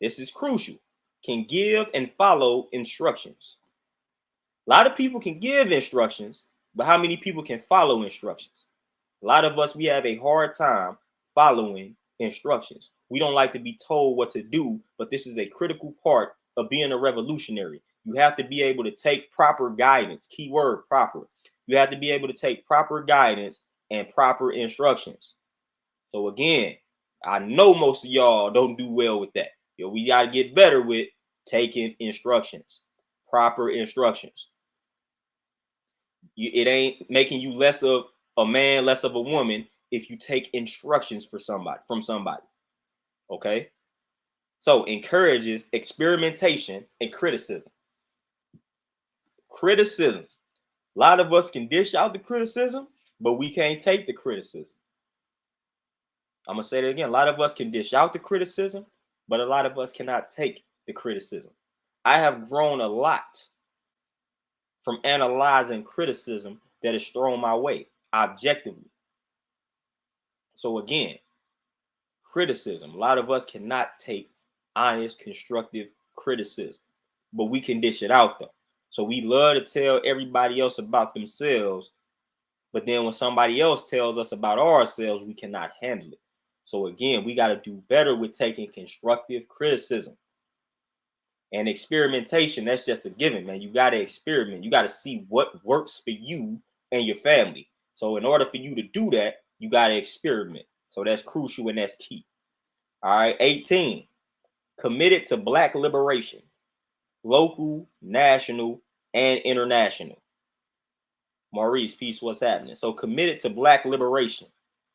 This is crucial. Can give and follow instructions. A lot of people can give instructions, but how many people can follow instructions? A lot of us, we have a hard time following instructions. We don't like to be told what to do, but this is a critical part of being a revolutionary. You have to be able to take proper guidance, keyword proper. You have to be able to take proper guidance and proper instructions. So again, I know most of y'all don't do well with that. We got to get better with taking instructions, proper instructions. It ain't making you less of a man, less of a woman if you take instructions from somebody. Okay. So encourages experimentation and criticism. Criticism. A lot of us can dish out the criticism, but we can't take the criticism. I'm going to say that again. A lot of us can dish out the criticism, but a lot of us cannot take the criticism. I have grown a lot from analyzing criticism that is thrown my way objectively. So again, criticism. A lot of us cannot take honest, constructive criticism, but we can dish it out though. So we love to tell everybody else about themselves, but then when somebody else tells us about ourselves, we cannot handle it. So again, we got to do better with taking constructive criticism. And experimentation, that's just a given, man. You got to experiment. You got to see what works for you and your family. So in order for you to do that, You got to experiment. So that's crucial and that's key. All right. 18, committed to Black liberation, local, national, and international. Maurice, peace, what's happening? So committed to Black liberation,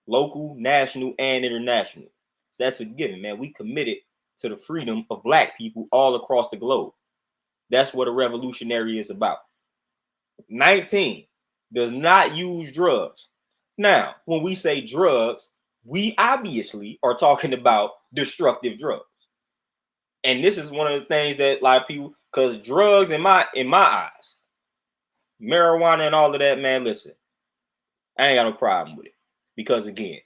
local, national, and international. So that's a given, man. We committed to the freedom of Black people all across the globe. That's what a revolutionary is about. 19, does not use drugs. Now, when we say drugs, we obviously are talking about destructive drugs. And this is one of the things that a lot of people, because drugs in my eyes, marijuana and all of that, man, listen, I ain't got no problem with it. Because again,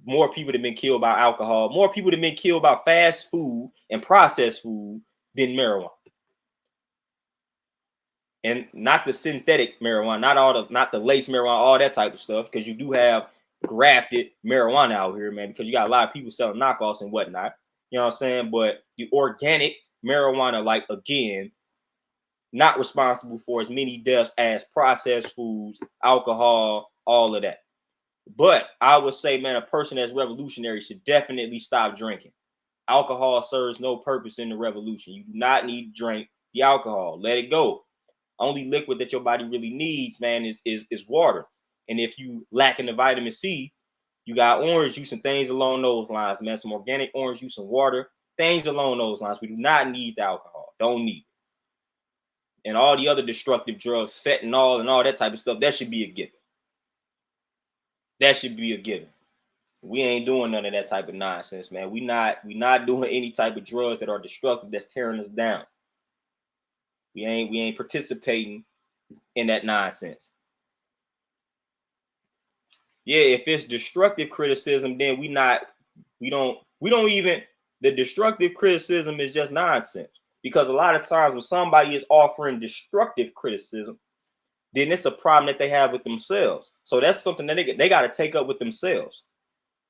more people have been killed by alcohol, more people have been killed by fast food and processed food than marijuana. And not the synthetic marijuana, not the lace marijuana, all that type of stuff, because you do have grafted marijuana out here, man, because you got a lot of people selling knockoffs and whatnot. You know what I'm saying? But the organic marijuana, like, again, not responsible for as many deaths as processed foods, alcohol, all of that. But I would say, man, a person that's revolutionary should definitely stop drinking. Alcohol serves no purpose in the revolution. You do not need to drink the alcohol. Let it go. Only liquid that your body really needs, man, is water. And if you lack in the vitamin C, you got orange juice and things along those lines, man. Some organic orange juice and water, things along those lines. We do not need the alcohol. Don't need it. And all the other destructive drugs, fentanyl and all that type of stuff, that should be a given. That should be a given. We ain't doing none of that type of nonsense, man. We not doing any type of drugs that are destructive, that's tearing us down. We ain't participating in that nonsense. Yeah, if it's destructive criticism, then the destructive criticism is just nonsense. Because a lot of times when somebody is offering destructive criticism, then it's a problem that they have with themselves. So that's something that they got to take up with themselves.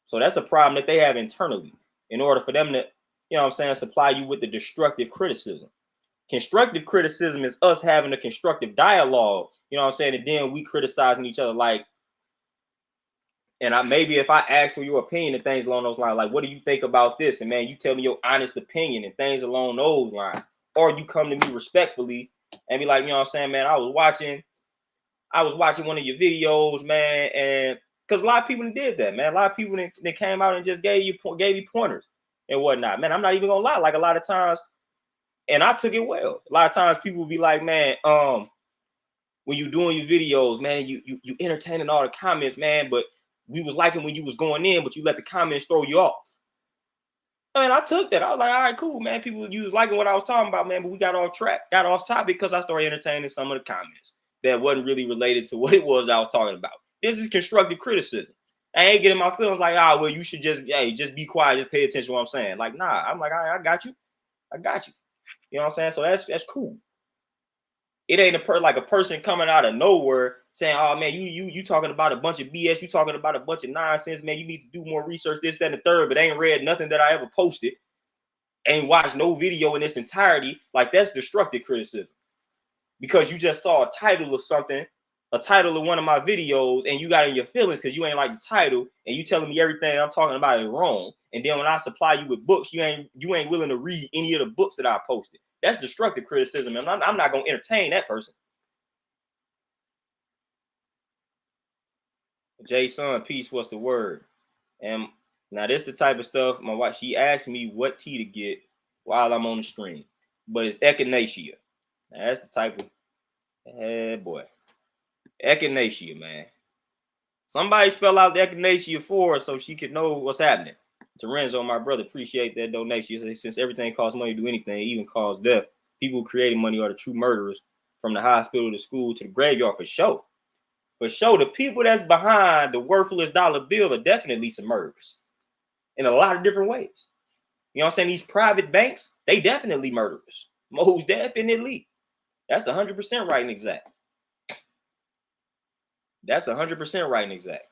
So that's a problem that they have internally in order for them to, you know what I'm saying, supply you with the destructive criticism. Constructive criticism is us having a constructive dialogue, you know what I'm saying? And then we criticizing each other, like, and maybe if I ask for your opinion and things along those lines, like, what do you think about this? And man, you tell me your honest opinion and things along those lines. Or you come to me respectfully and be like, you know what I'm saying, man, I was watching one of your videos, man, and because a lot of people did that, man. A lot of people that came out and just gave you pointers and whatnot. Man, I'm not even gonna lie. Like, a lot of times, and I took it well. A lot of times people will be like, man, when you doing your videos, man, you entertaining all the comments, man, but we was liking when you was going in, but you let the comments throw you off. I mean, I took that. I was like, all right, cool, man. People, you was liking what I was talking about, man, but we got off topic because I started entertaining some of the comments that wasn't really related to what it was I was talking about. This is constructive criticism. I ain't getting my feelings like, well, you should just be quiet, just pay attention to what I'm saying. Like, nah, I'm like, all right, I got you. You know what I'm saying? So that's cool. It ain't a person coming out of nowhere saying, oh man, you talking about a bunch of BS, you talking about a bunch of nonsense, man. You need to do more research, this, that, and the third, but ain't read nothing that I ever posted, ain't watched no video in its entirety. Like, that's destructive criticism. Because you just saw a title of something, a title of one of my videos, and you got in your feelings because you ain't like the title, and you telling me everything I'm talking about is wrong. And then when I supply you with books, you ain't willing to read any of the books that I posted. That's destructive criticism, and I'm not gonna entertain that person. Jason, peace, what's the word? And now this the type of stuff my wife, she asked me what tea to get while I'm on the stream, but it's echinacea. Now that's the type of boy. Echinacea, man. Somebody spell out the echinacea for her so she could know what's happening. Terenzo, my brother, appreciate that donation. Since everything costs money to do anything, even cause death, people who created money are the true murderers. From the hospital to school to the graveyard, for sure. For sure, the people that's behind the worthless dollar bill are definitely some murderers in a lot of different ways. You know what I'm saying? These private banks, they definitely murderers. Most definitely. That's 100% right and exact. That's 100% right and exact.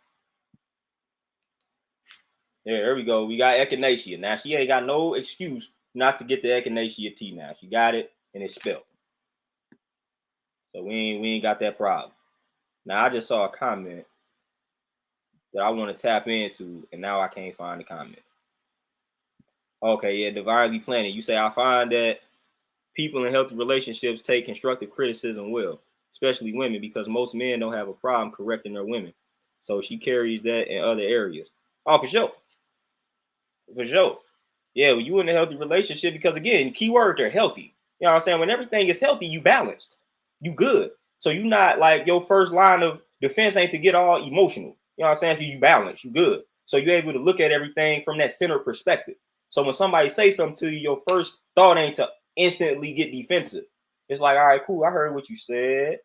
Yeah, there we go. We got echinacea. Now, she ain't got no excuse not to get the echinacea tea now. She got it, and it's spelled. So we ain't got that problem. Now, I just saw a comment. that I want to tap into, and now I can't find the comment. Okay, yeah, divinely planted. You say, I find that people in healthy relationships take constructive criticism well, especially women, because most men don't have a problem correcting their women. So she carries that in other areas. Oh, for sure. For sure. Yeah, when you in a healthy relationship, because again, keyword, they're healthy. You know what I'm saying? When everything is healthy, you balanced. You good. So you not like your first line of defense ain't to get all emotional. You know what I'm saying? You balance, you good. So you're able to look at everything from that center perspective. So when somebody say something to you, your first thought ain't to instantly get defensive. It's like, all right, cool, I heard what you said.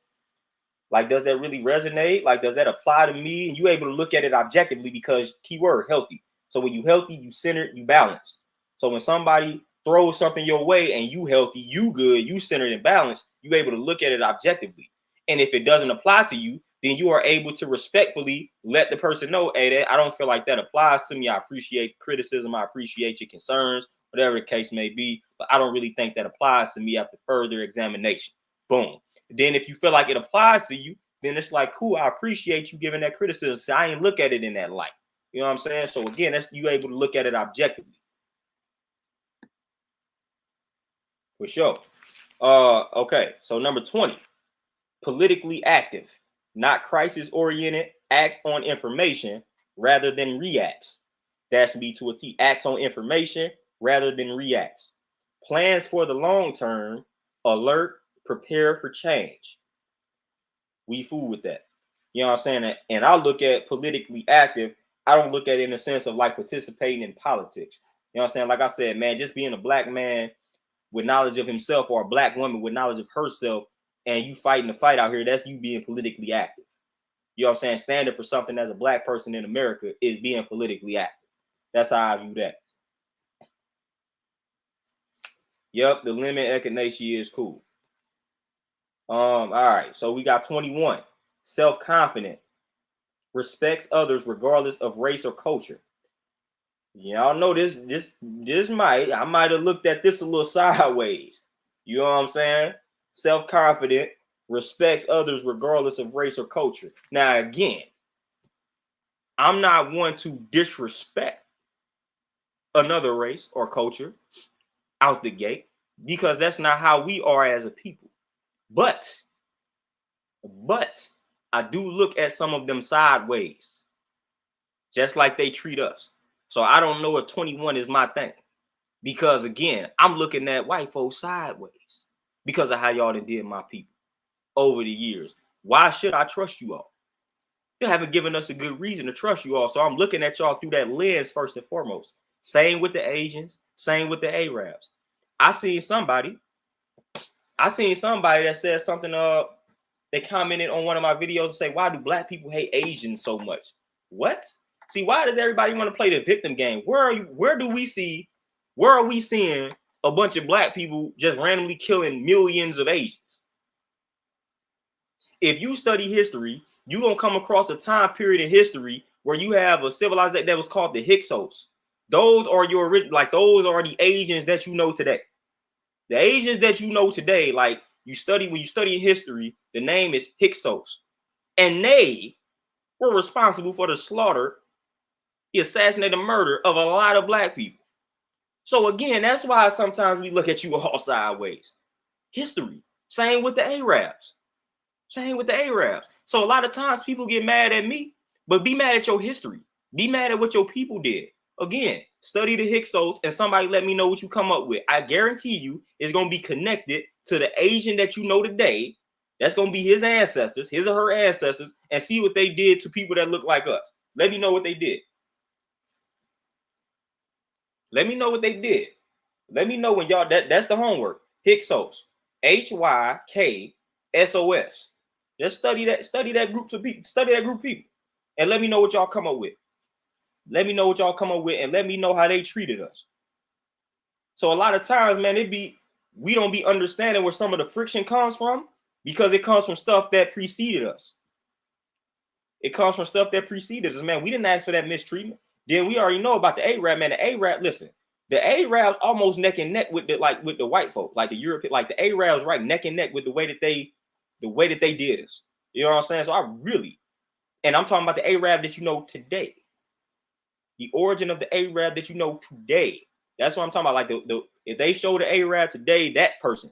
Like, does that really resonate? Like, does that apply to me? And you able to look at it objectively because keyword healthy. So when you healthy, you centered, you balanced. So when somebody throws something your way and you healthy, you good, you centered and balanced, you able to look at it objectively. And if it doesn't apply to you, then you are able to respectfully let the person know, hey, I don't feel like that applies to me. I appreciate criticism. I appreciate your concerns, whatever the case may be, but I don't really think that applies to me after further examination. Boom. Then if you feel like it applies to you, then it's like, cool, I appreciate you giving that criticism. So I ain't look at it in that light. You know what I'm saying? So again, that's you able to look at it objectively. For sure. Okay. So number 20, politically active, not crisis oriented, acts on information rather than reacts. That should be to a T. Acts on information rather than reacts. Plans for the long term, alert, prepare for change. We fool with that. You know what I'm saying? And I look at politically active. I don't look at it in the sense of like participating in politics. You know what I'm saying? Like I said, man, just being a black man with knowledge of himself or a black woman with knowledge of herself and you fighting the fight out here, that's you being politically active. You know what I'm saying? Standing for something as a black person in America is being politically active. That's how I view that. Yep, the limit echinacea is cool. All right, so we got 21. Self-confident, respects others regardless of race or culture. Y'all know this I might have looked at this a little sideways. You know what I'm saying? Self-confident, respects others regardless of race or culture. Now again, I'm not one to disrespect another race or culture out the gate because that's not how we are as a people. But I do look at some of them sideways, just like they treat us. So I don't know if 21 is my thing. Because again, I'm looking at white folks sideways because of how y'all did my people over the years. Why should I trust you all? You haven't given us a good reason to trust you all. So I'm looking at y'all through that lens first and foremost. Same with the Asians, same with the Arabs. I seen somebody that said something, they commented on one of my videos and say, why do black people hate Asians so much? What? See, why does everybody want to play the victim game? Where are we seeing a bunch of black people just randomly killing millions of Asians? If you study history, you're going to come across a time period in history where you have a civilization that was called the Hyksos. Those are those are the Asians that you know today. The Asians that you know today, like when you study history, the name is Hyksos. And they were responsible for the slaughter, the assassinated murder of a lot of black people. So again, that's why sometimes we look at you all sideways. History. Same with the Arabs. So a lot of times people get mad at me, but be mad at your history. Be mad at what your people did. Again, study the Hyksos and somebody let me know what you come up with. I guarantee you it's going to be connected to the Asian that you know today. That's going to be his ancestors, his or her ancestors, and see what they did to people that look like us. Let me know what they did. Let me know what they did. Let me know when y'all, that's the homework. Hyksos. Hyksos. Just study that group of people. And let me know what y'all come up with. And let me know how they treated us. So a lot of times, man, we don't be understanding where some of the friction comes from because it comes from stuff that preceded us. Man. We didn't ask for that mistreatment. Then we already know about the Arab, man. The Arabs almost neck and neck with the white folk, like the European, like the Arabs, right, neck and neck with the way that they did us. You know what I'm saying? So I really, And I'm talking about the Arab that you know today. The origin of the Arab that you know today. That's what I'm talking about. Like if they show the Arab today, that person,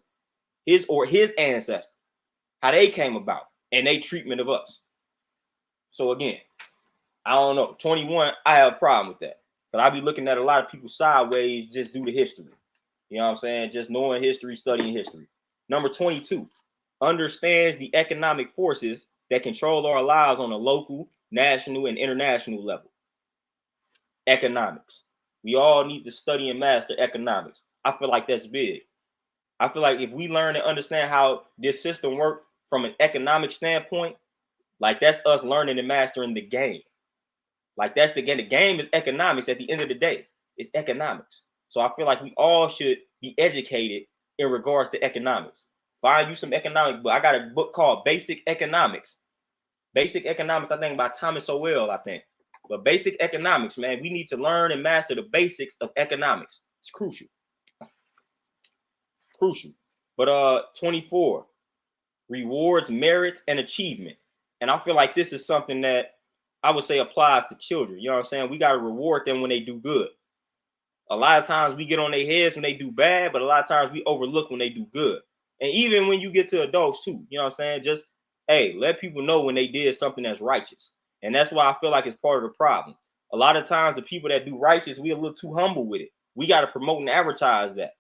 his ancestor, how they came about and they treatment of us. So again, I don't know. 21, I have a problem with that. But I be looking at a lot of people sideways just due to history. You know what I'm saying? Just knowing history, studying history. Number 22, understands the economic forces that control our lives on a local, national, and international level. Economics. We all need to study and master economics. I feel like that's big. I feel like if we learn and understand how this system works from an economic standpoint, like that's us learning and mastering the game. Like that's the game. The game is economics at the end of the day. It's economics. So I feel like we all should be educated in regards to economics. Find you some economic book. I got a book called Basic Economics. Basic Economics, I think by Thomas Sowell, I think. But basic economics, man, we need to learn and master the basics of economics. It's crucial. Crucial. But 24, rewards merits and achievement. And I feel like this is something that I would say applies to children. You know what I'm saying? We got to reward them when they do good. A lot of times we get on their heads when they do bad, but a lot of times we overlook when they do good. And even when you get to adults too, you know what I'm saying? Just, hey, let people know when they did something that's righteous. And that's why I feel like it's part of the problem. A lot of times the people that do righteous, we're a little too humble with it. We got to promote and advertise that.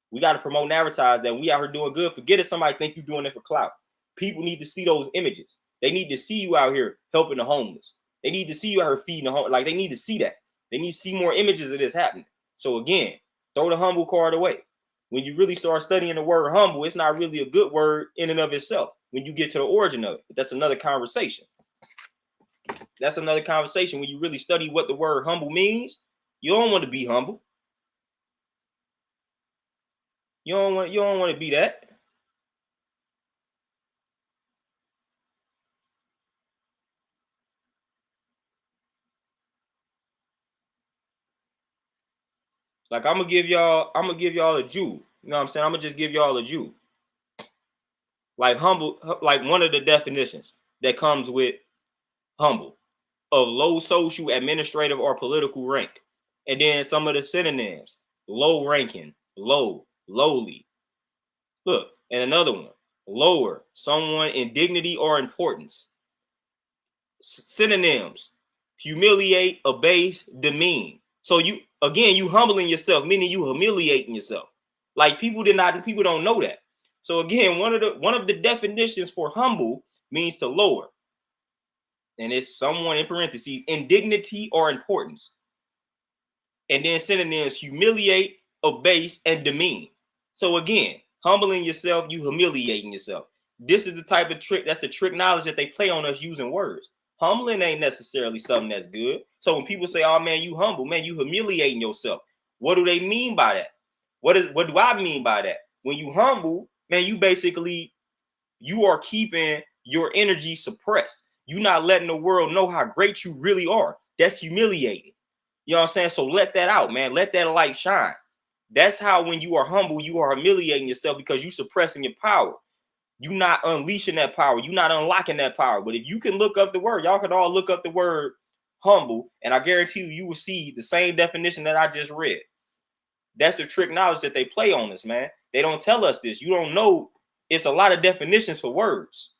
We got to promote and advertise that we out here doing good. Forget if somebody think you're doing it for clout. People need to see those images. They need to see you out here helping the homeless. They need to see you out here feeding the homeless. Like, they need to see that. They need to see more images of this happening. So again, throw the humble card away. When you really start studying the word humble, it's not really a good word in and of itself when you get to the origin of it. But that's another conversation. That's another conversation. When you really study what the word humble means, you don't want to be humble. You don't want to be that. Like I'm gonna give y'all a Jew. You know what I'm saying? I'm gonna just give y'all a Jew. Like humble, like one of the definitions that comes with humble, of low social, administrative, or political rank. And then some of the synonyms: low ranking, low, lowly. Look, and another one: lower, someone in dignity or importance. Synonyms: humiliate, abase, demean. So you humbling yourself, meaning you humiliating yourself. Like people don't know that. So again, one of the definitions for humble means to lower. And it's someone in parentheses, indignity or importance. And then synonyms: humiliate, abase, and demean. So again, humbling yourself, you humiliating yourself. This is the type of trick, that's the trick knowledge that they play on us using words. Humbling ain't necessarily something that's good. So when people say, oh man, you humble, man, you humiliating yourself. What do they mean by that? What do I mean by that? When you humble, man, you are keeping your energy suppressed. You're not letting the world know how great you really are. That's humiliating. You know what I'm saying? So let that out, man. Let that light shine. That's how when you are humble, you are humiliating yourself because you're suppressing your power. You're not unleashing that power. You're not unlocking that power. But if you can look up the word, y'all can all look up the word humble, and I guarantee you will see the same definition that I just read. That's the trick knowledge that they play on us, man. They don't tell us this. You don't know. It's a lot of definitions for words.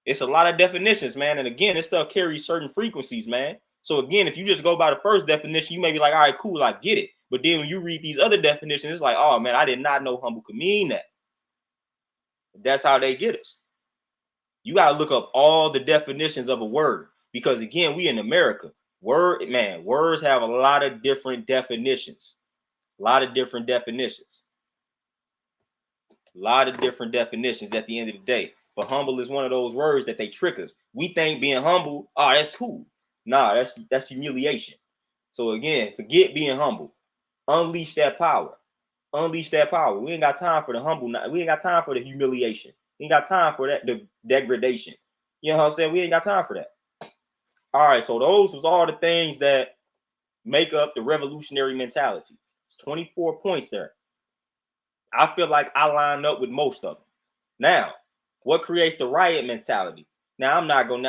It's a lot of definitions, man. And again, this stuff carries certain frequencies, man. So again, if you just go by the first definition, you may be like, all right, cool, I get it. But then when you read these other definitions, it's like, oh man, I did not know humble could mean that. That's how they get us. You got to look up all the definitions of a word, because again, we in America. Words have a lot of different definitions. A lot of different definitions. A lot of different definitions at the end of the day. But humble is one of those words that they trick us. We think being humble, oh, that's cool. Nah, that's humiliation. So again, forget being humble. Unleash that power. Unleash that power. We ain't got time for the humble. We ain't got time for the humiliation. We ain't got time for that, the degradation. You know what I'm saying? We ain't got time for that. All right, so those was all the things that make up the revolutionary mentality. It's 24 points there. I feel like I line up with most of them. Now, what creates the riot mentality? Now I'm not going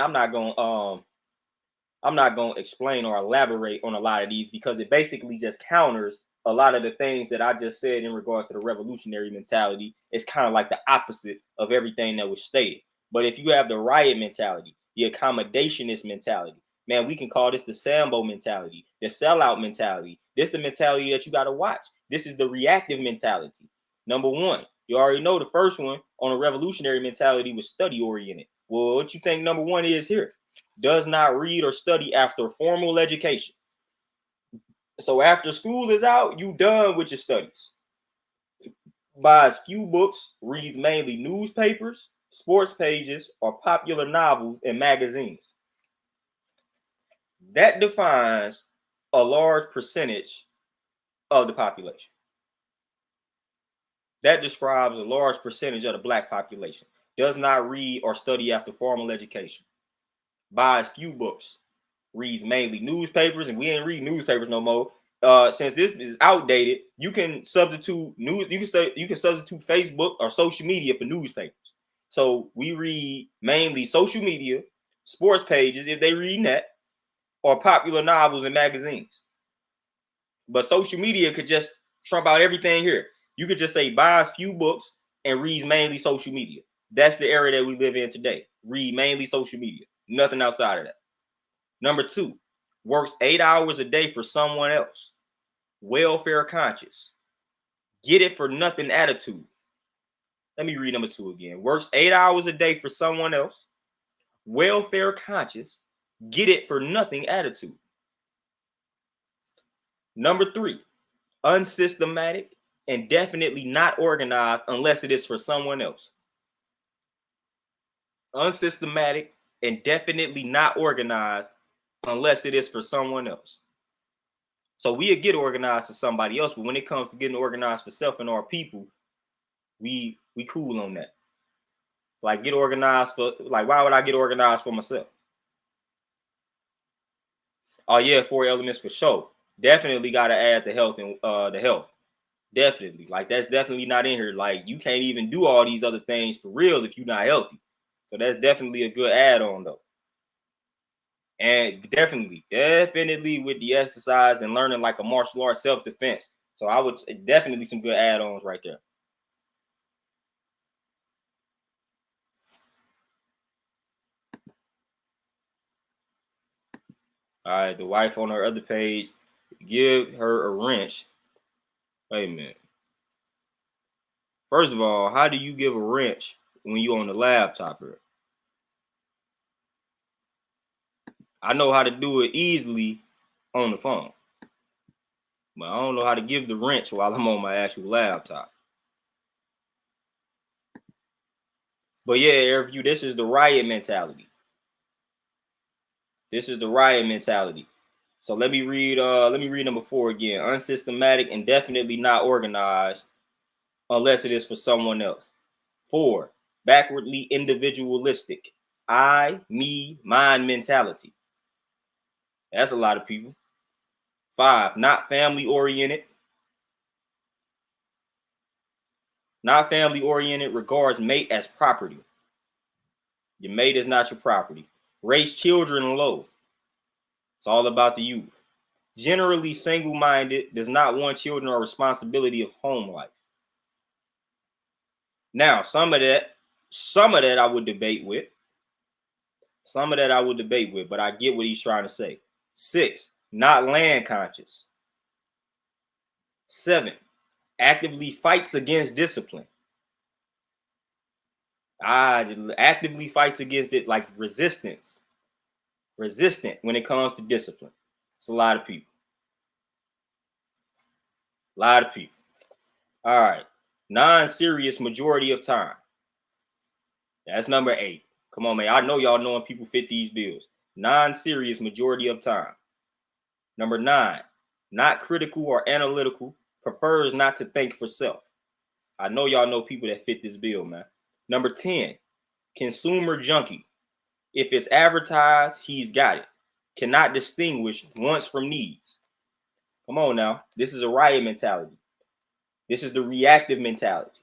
to explain or elaborate on a lot of these because it basically just counters a lot of the things that I just said in regards to the revolutionary mentality. It's kind of like the opposite of everything that was stated. But if you have the riot mentality, the accommodationist mentality, man, we can call this the Sambo mentality, the sellout mentality. This is the mentality that you got to watch. This is the reactive mentality. Number one, you already know the first one on a revolutionary mentality was study oriented. Well, what you think number one is here? Does not read or study after formal education. So after school is out, you done with your studies. Buys few books, reads mainly newspapers, sports pages, or popular novels and magazines. That defines a large percentage of the population. That describes a large percentage of the black population. Does not read or study after formal education. Buys few books, reads mainly newspapers, and we ain't read newspapers no more. Since this is outdated, you can substitute news. You can substitute Facebook or social media for newspapers. So we read mainly social media, sports pages if they read that, or popular novels and magazines. But social media could just trump out everything here. You could just say buys few books and reads mainly social media. That's the era that we live in today. Read mainly social media. Nothing outside of that. Number two, works 8 hours a day for someone else. Welfare conscious. Get it for nothing attitude. Let me read number two again. Works 8 hours a day for someone else. Welfare conscious. Get it for nothing attitude. Number three, unsystematic and definitely not organized unless it is for someone else. Unsystematic and definitely not organized unless it is for someone else. So we'll get organized for somebody else, but when it comes to getting organized for self and our people, we cool on that. Like get organized for why would I get organized for myself? Oh yeah, 4 elements for sure. Definitely got to add the health and the health. Definitely, like that's definitely not in here. Like you can't even do all these other things for real if you're not healthy. So that's definitely a good add-on though. And definitely with the exercise and learning like a martial arts self-defense. So I would definitely some good add-ons right there. All right, the wife on her other page, give her a wrench. Wait a minute. First of all, how do you give a wrench when you on the laptop here? I know how to do it easily on the phone, but I don't know how to give the wrench while I'm on my actual laptop. But yeah, Airview, this is the riot mentality. This is the riot mentality. So let me read number 4 again. Unsystematic and definitely not organized unless it is for someone else. 4, backwardly individualistic. I, me, mine mentality. That's a lot of people. 5, not family oriented. Not family oriented, regards mate as property. Your mate is not your property. Raise children low. It's all about the youth. Generally single minded, does not want children or responsibility of home life. Now, some of that I would debate with. But I get what he's trying to say. 6, not land conscious. 7, actively fights against discipline. Actively fights against it, like resistant when it comes to discipline. It's a lot of people. All right. Non-serious majority of time. That's number 8. Come on, man. I know y'all knowing people fit these bills. Non-serious majority of time. Number 9, not critical or analytical, prefers not to think for self. I know y'all know people that fit this bill, man. Number 10, consumer junkie. If it's advertised, he's got it. Cannot distinguish wants from needs. Come on now. This is a riot mentality. This is the reactive mentality.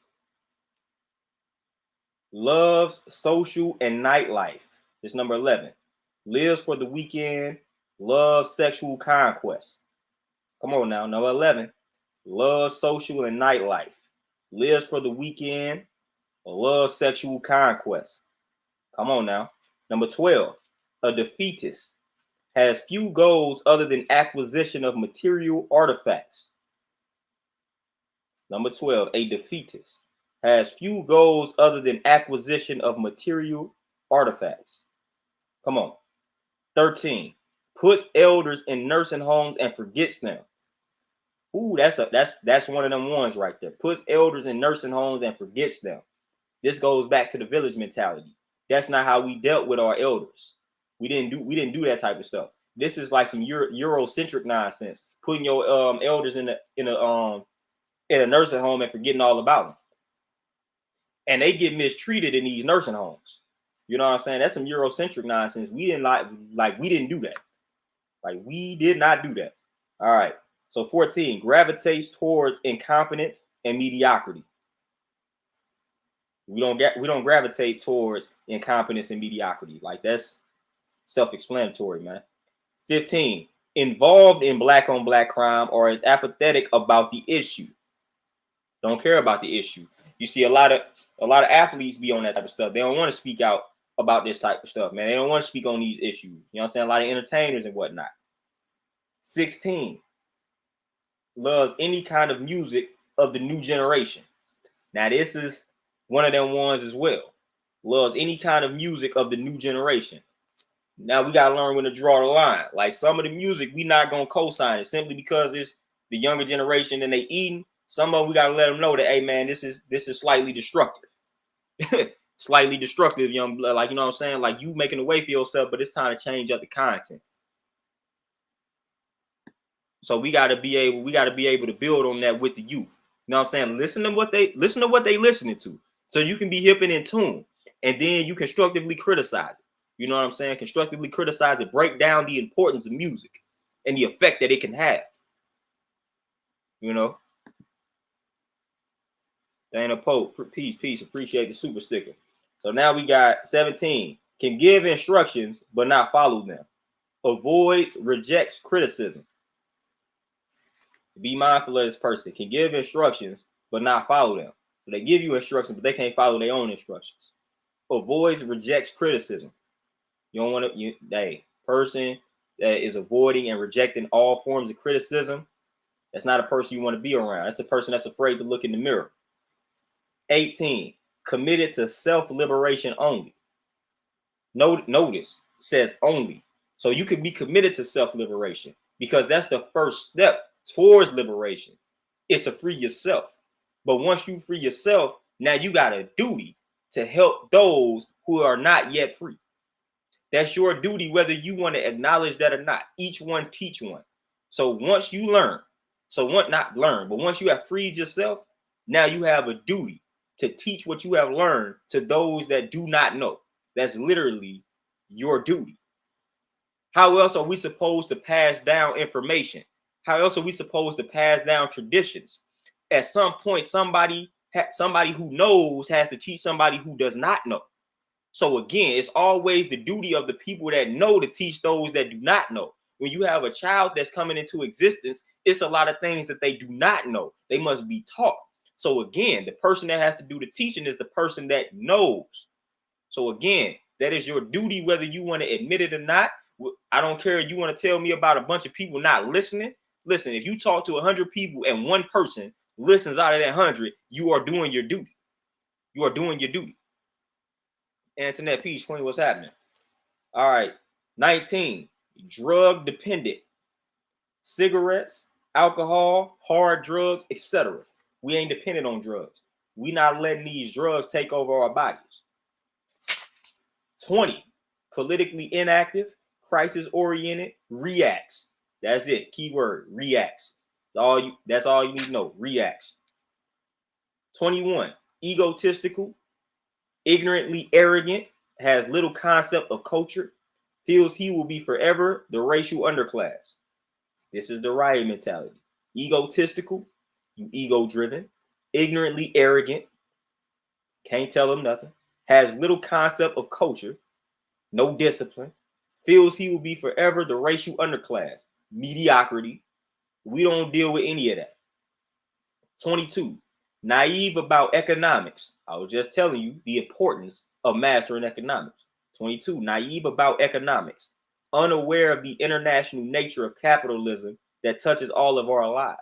Loves social and nightlife. This number 11. Lives for the weekend, loves sexual conquest. Come on now. Number 11. Loves social and nightlife. Lives for the weekend, loves sexual conquest. Come on now. Number 12. A defeatist. Has few goals other than acquisition of material artifacts. Number 12. A defeatist. Has few goals other than acquisition of material artifacts. Come on. 13. Puts elders in nursing homes and forgets them. Ooh, that's one of them ones right there. Puts elders in nursing homes and forgets them. This goes back to the village mentality. That's not how we dealt with our elders. We didn't do that type of stuff. This is like some Eurocentric nonsense. Putting your elders in a nursing home and forgetting all about them. And they get mistreated in these nursing homes. You know what I'm saying? That's some Eurocentric nonsense. We didn't we didn't do that. Like, we did not do that. All right. So 14, gravitates towards incompetence and mediocrity. We don't gravitate towards incompetence and mediocrity. Like, that's self-explanatory, man. 15, involved in black on black crime or is apathetic about the issue. Don't care about the issue. You see a lot of athletes be on that type of stuff. They don't want to speak out about this type of stuff, man. They don't want to speak on these issues. You know what I'm saying? A lot of entertainers and whatnot. 16, loves any kind of music of the new generation. Now, this is one of them ones as well. Loves any kind of music of the new generation. Now, we got to learn when to draw the line. Like, some of the music, we not going to co-sign it simply because it's the younger generation and they eating. Some of them, we got to let them know that, hey, man, this is slightly destructive. Slightly destructive, young blood. Like, you know what I'm saying? Like, you making a way for yourself, but it's time to change up the content. So we got to be able to build on that with the youth. You know what I'm saying? Listen to what they listening to, so you can be hip and in tune, and then you constructively criticize it. You know what I'm saying? Constructively criticize it, break down the importance of music and the effect that it can have. You know? Dana Pope, peace. Appreciate the super sticker. So now we got 17. Can give instructions but not follow them. Avoids, rejects criticism. Be mindful of this person. Can give instructions but not follow them. So they give you instructions, but they can't follow their own instructions. Avoids, rejects criticism. You don't want to, person that is avoiding and rejecting all forms of criticism, that's not a person you want to be around. That's a person that's afraid to look in the mirror. 18, committed to self-liberation only. Notice, says only. So you can be committed to self-liberation because that's the first step towards liberation. It's to free yourself. But once you free yourself, now you got a duty to help those who are not yet free. That's your duty, whether you want to acknowledge that or not. Each one teach one. So once you learn, but once you have freed yourself, now you have a duty to teach what you have learned to those that do not know. That's literally your duty. How else are we supposed to pass down information? How else are we supposed to pass down traditions? At some point, somebody who knows has to teach somebody who does not know. So again, it's always the duty of the people that know to teach those that do not know. When you have a child that's coming into existence, it's a lot of things that they do not know. They must be taught. So again, the person that has to do the teaching is the person that knows. So again, that is your duty, whether you want to admit it or not. I don't care if you want to tell me about a bunch of people not listening. Listen, if you talk to 100 people and one person listens out of that 100, you are doing your duty. You are doing your duty. Internet Peace, 20, what's happening? All right. 19, drug dependent. Cigarettes, alcohol, hard drugs, etc. We ain't dependent on drugs. We not letting these drugs take over our bodies. 20, politically inactive, crisis-oriented, reacts. That's it. Keyword, reacts. That's all you need to know. Reacts. 21, egotistical, ignorantly arrogant, has little concept of culture, feels he will be forever the racial underclass. This is the Riot mentality. Egotistical, you ego-driven, ignorantly arrogant, can't tell them nothing, has little concept of culture, no discipline, feels he will be forever the racial underclass, mediocrity. We don't deal with any of that. 22, naive about economics. I was just telling you the importance of mastering economics. 22, naive about economics, unaware of the international nature of capitalism that touches all of our lives.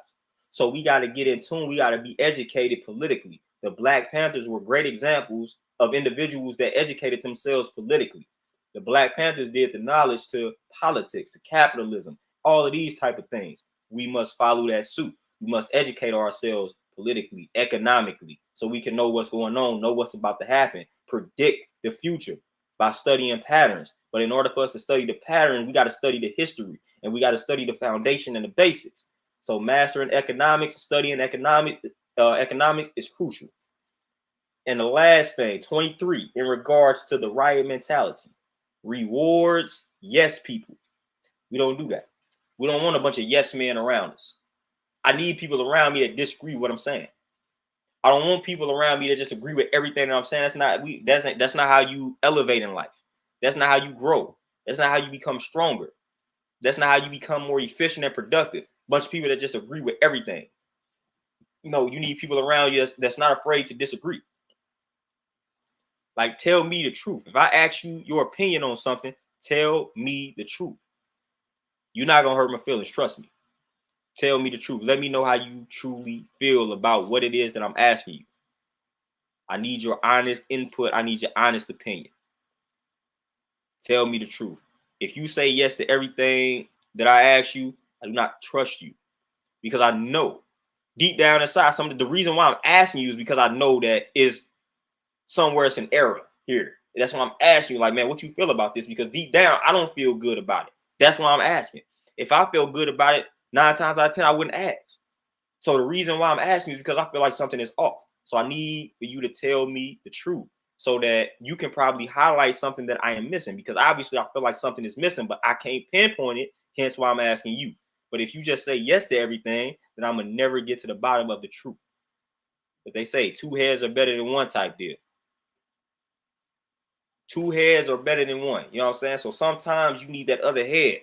So we got to get in tune. We got to be educated politically. The Black Panthers were great examples of individuals that educated themselves politically. The Black Panthers did the knowledge to politics, to capitalism, all of these type of things. We must follow that suit. We must educate ourselves politically, economically, so we can know what's going on, know what's about to happen, predict the future by studying patterns. But in order for us to study the pattern, we got to study the history, and we got to study the foundation and the basics. So mastering economics, studying economics is crucial. And the last thing, 23, in regards to the riot mentality, rewards yes people. We don't do that. We don't want a bunch of yes men around us. I need people around me that disagree with what I'm saying. I don't want people around me that just agree with everything that I'm saying. That's not how you elevate in life. That's not how you grow. That's not how you become stronger. That's not how you become more efficient and productive. Bunch of people that just agree with everything. No, you need people around you that's not afraid to disagree. Like, tell me the truth. If I ask you your opinion on something, tell me the truth. You're not gonna hurt my feelings. Trust me. Tell me the truth. Let me know how you truly feel about what it is that I'm asking you. I need your honest input. I need your honest opinion. Tell me the truth. If you say yes to everything that I ask you, I do not trust you, because I know deep down inside the reason why I'm asking you is because I know that is somewhere it's an error here. That's why I'm asking you, like, man, what you feel about this? Because deep down, I don't feel good about it. That's why I'm asking. If I feel good about it, 9 times out of 10, I wouldn't ask. So the reason why I'm asking is because I feel like something is off. So I need for you to tell me the truth so that you can probably highlight something that I am missing, because obviously I feel like something is missing, but I can't pinpoint it. Hence why I'm asking you. But if you just say yes to everything, then I'm going to never get to the bottom of the truth. But they say 2 heads are better than 1 type deal. 2 heads are better than 1. You know what I'm saying? So sometimes you need that other head,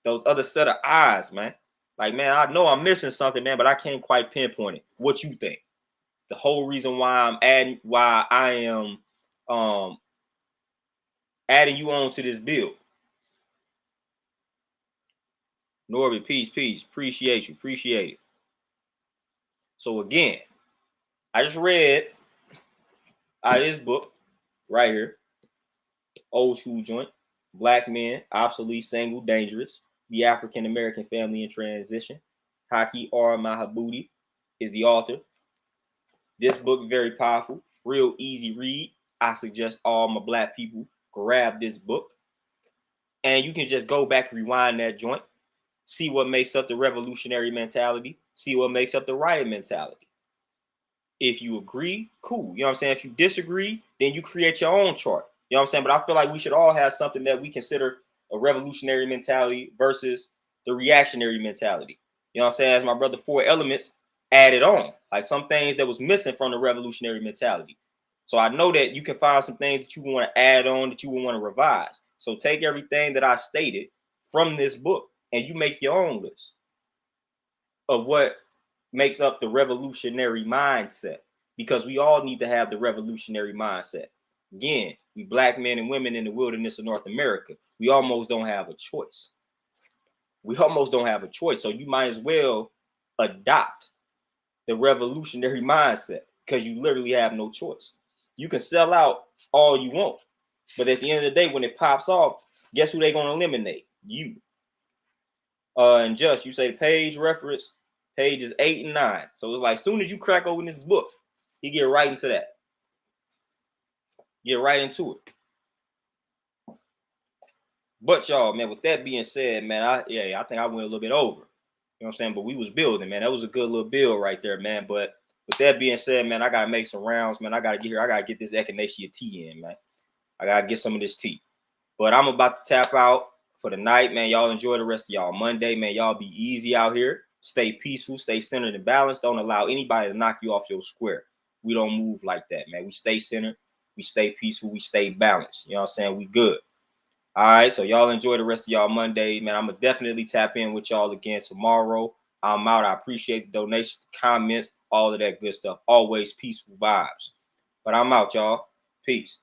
those other set of eyes, man. Like, man, I know I'm missing something, man, but I can't quite pinpoint it. What you think? The whole reason why I am adding you on to this build. Norbert, peace. Appreciate you. Appreciate it. So again, I just read out of this book right here, old school joint, Black Men, Obsolete, Single, Dangerous, the Afrikan American Family in Transition. Haki R. Madhubuti is the author. This book very powerful, real easy read. I suggest all my Black people grab this book, and you can just go back, rewind that joint, see what makes up the revolutionary mentality, see what makes up the riot mentality. If you agree, cool. You know what I'm saying? If you disagree, then you create your own chart. You know what I'm saying? But I feel like we should all have something that we consider a revolutionary mentality versus the reactionary mentality. You know what I'm saying? As my brother 4 Elements added on, like some things that was missing from the revolutionary mentality. So I know that you can find some things that you want to add on, that you want to revise. So take everything that I stated from this book and you make your own list of what makes up the revolutionary mindset, because we all need to have the revolutionary mindset. Again, we Black men and women in the wilderness of North America, we almost don't have a choice. So you might as well adopt the revolutionary mindset, because you literally have no choice. You can sell out all you want, but at the end of the day, when it pops off, guess who they're going to eliminate? You. And just, you say the page reference, pages 8 and 9. So it's like, as soon as you crack open this book, you get right into that. Get right into it. But y'all, man, with that being said, man, I think I went a little bit over. You know what I'm saying? But we was building, man. That was a good little build right there, man. But with that being said, man, I gotta make some rounds, man. I gotta get this echinacea tea in, man. I gotta get some of this tea. But I'm about to tap out for the night, man. Y'all enjoy the rest of y'all Monday, man. Y'all be easy out here. Stay peaceful, stay centered and balanced. Don't allow anybody to knock you off your square. We don't move like that, man. We stay centered, we stay peaceful, we stay balanced. You know what I'm saying? We good. All right, so y'all enjoy the rest of y'all Monday, man. I'm gonna definitely tap in with y'all again tomorrow. I'm out. I appreciate the donations, the comments, all of that good stuff. Always peaceful vibes. But I'm out, y'all. Peace.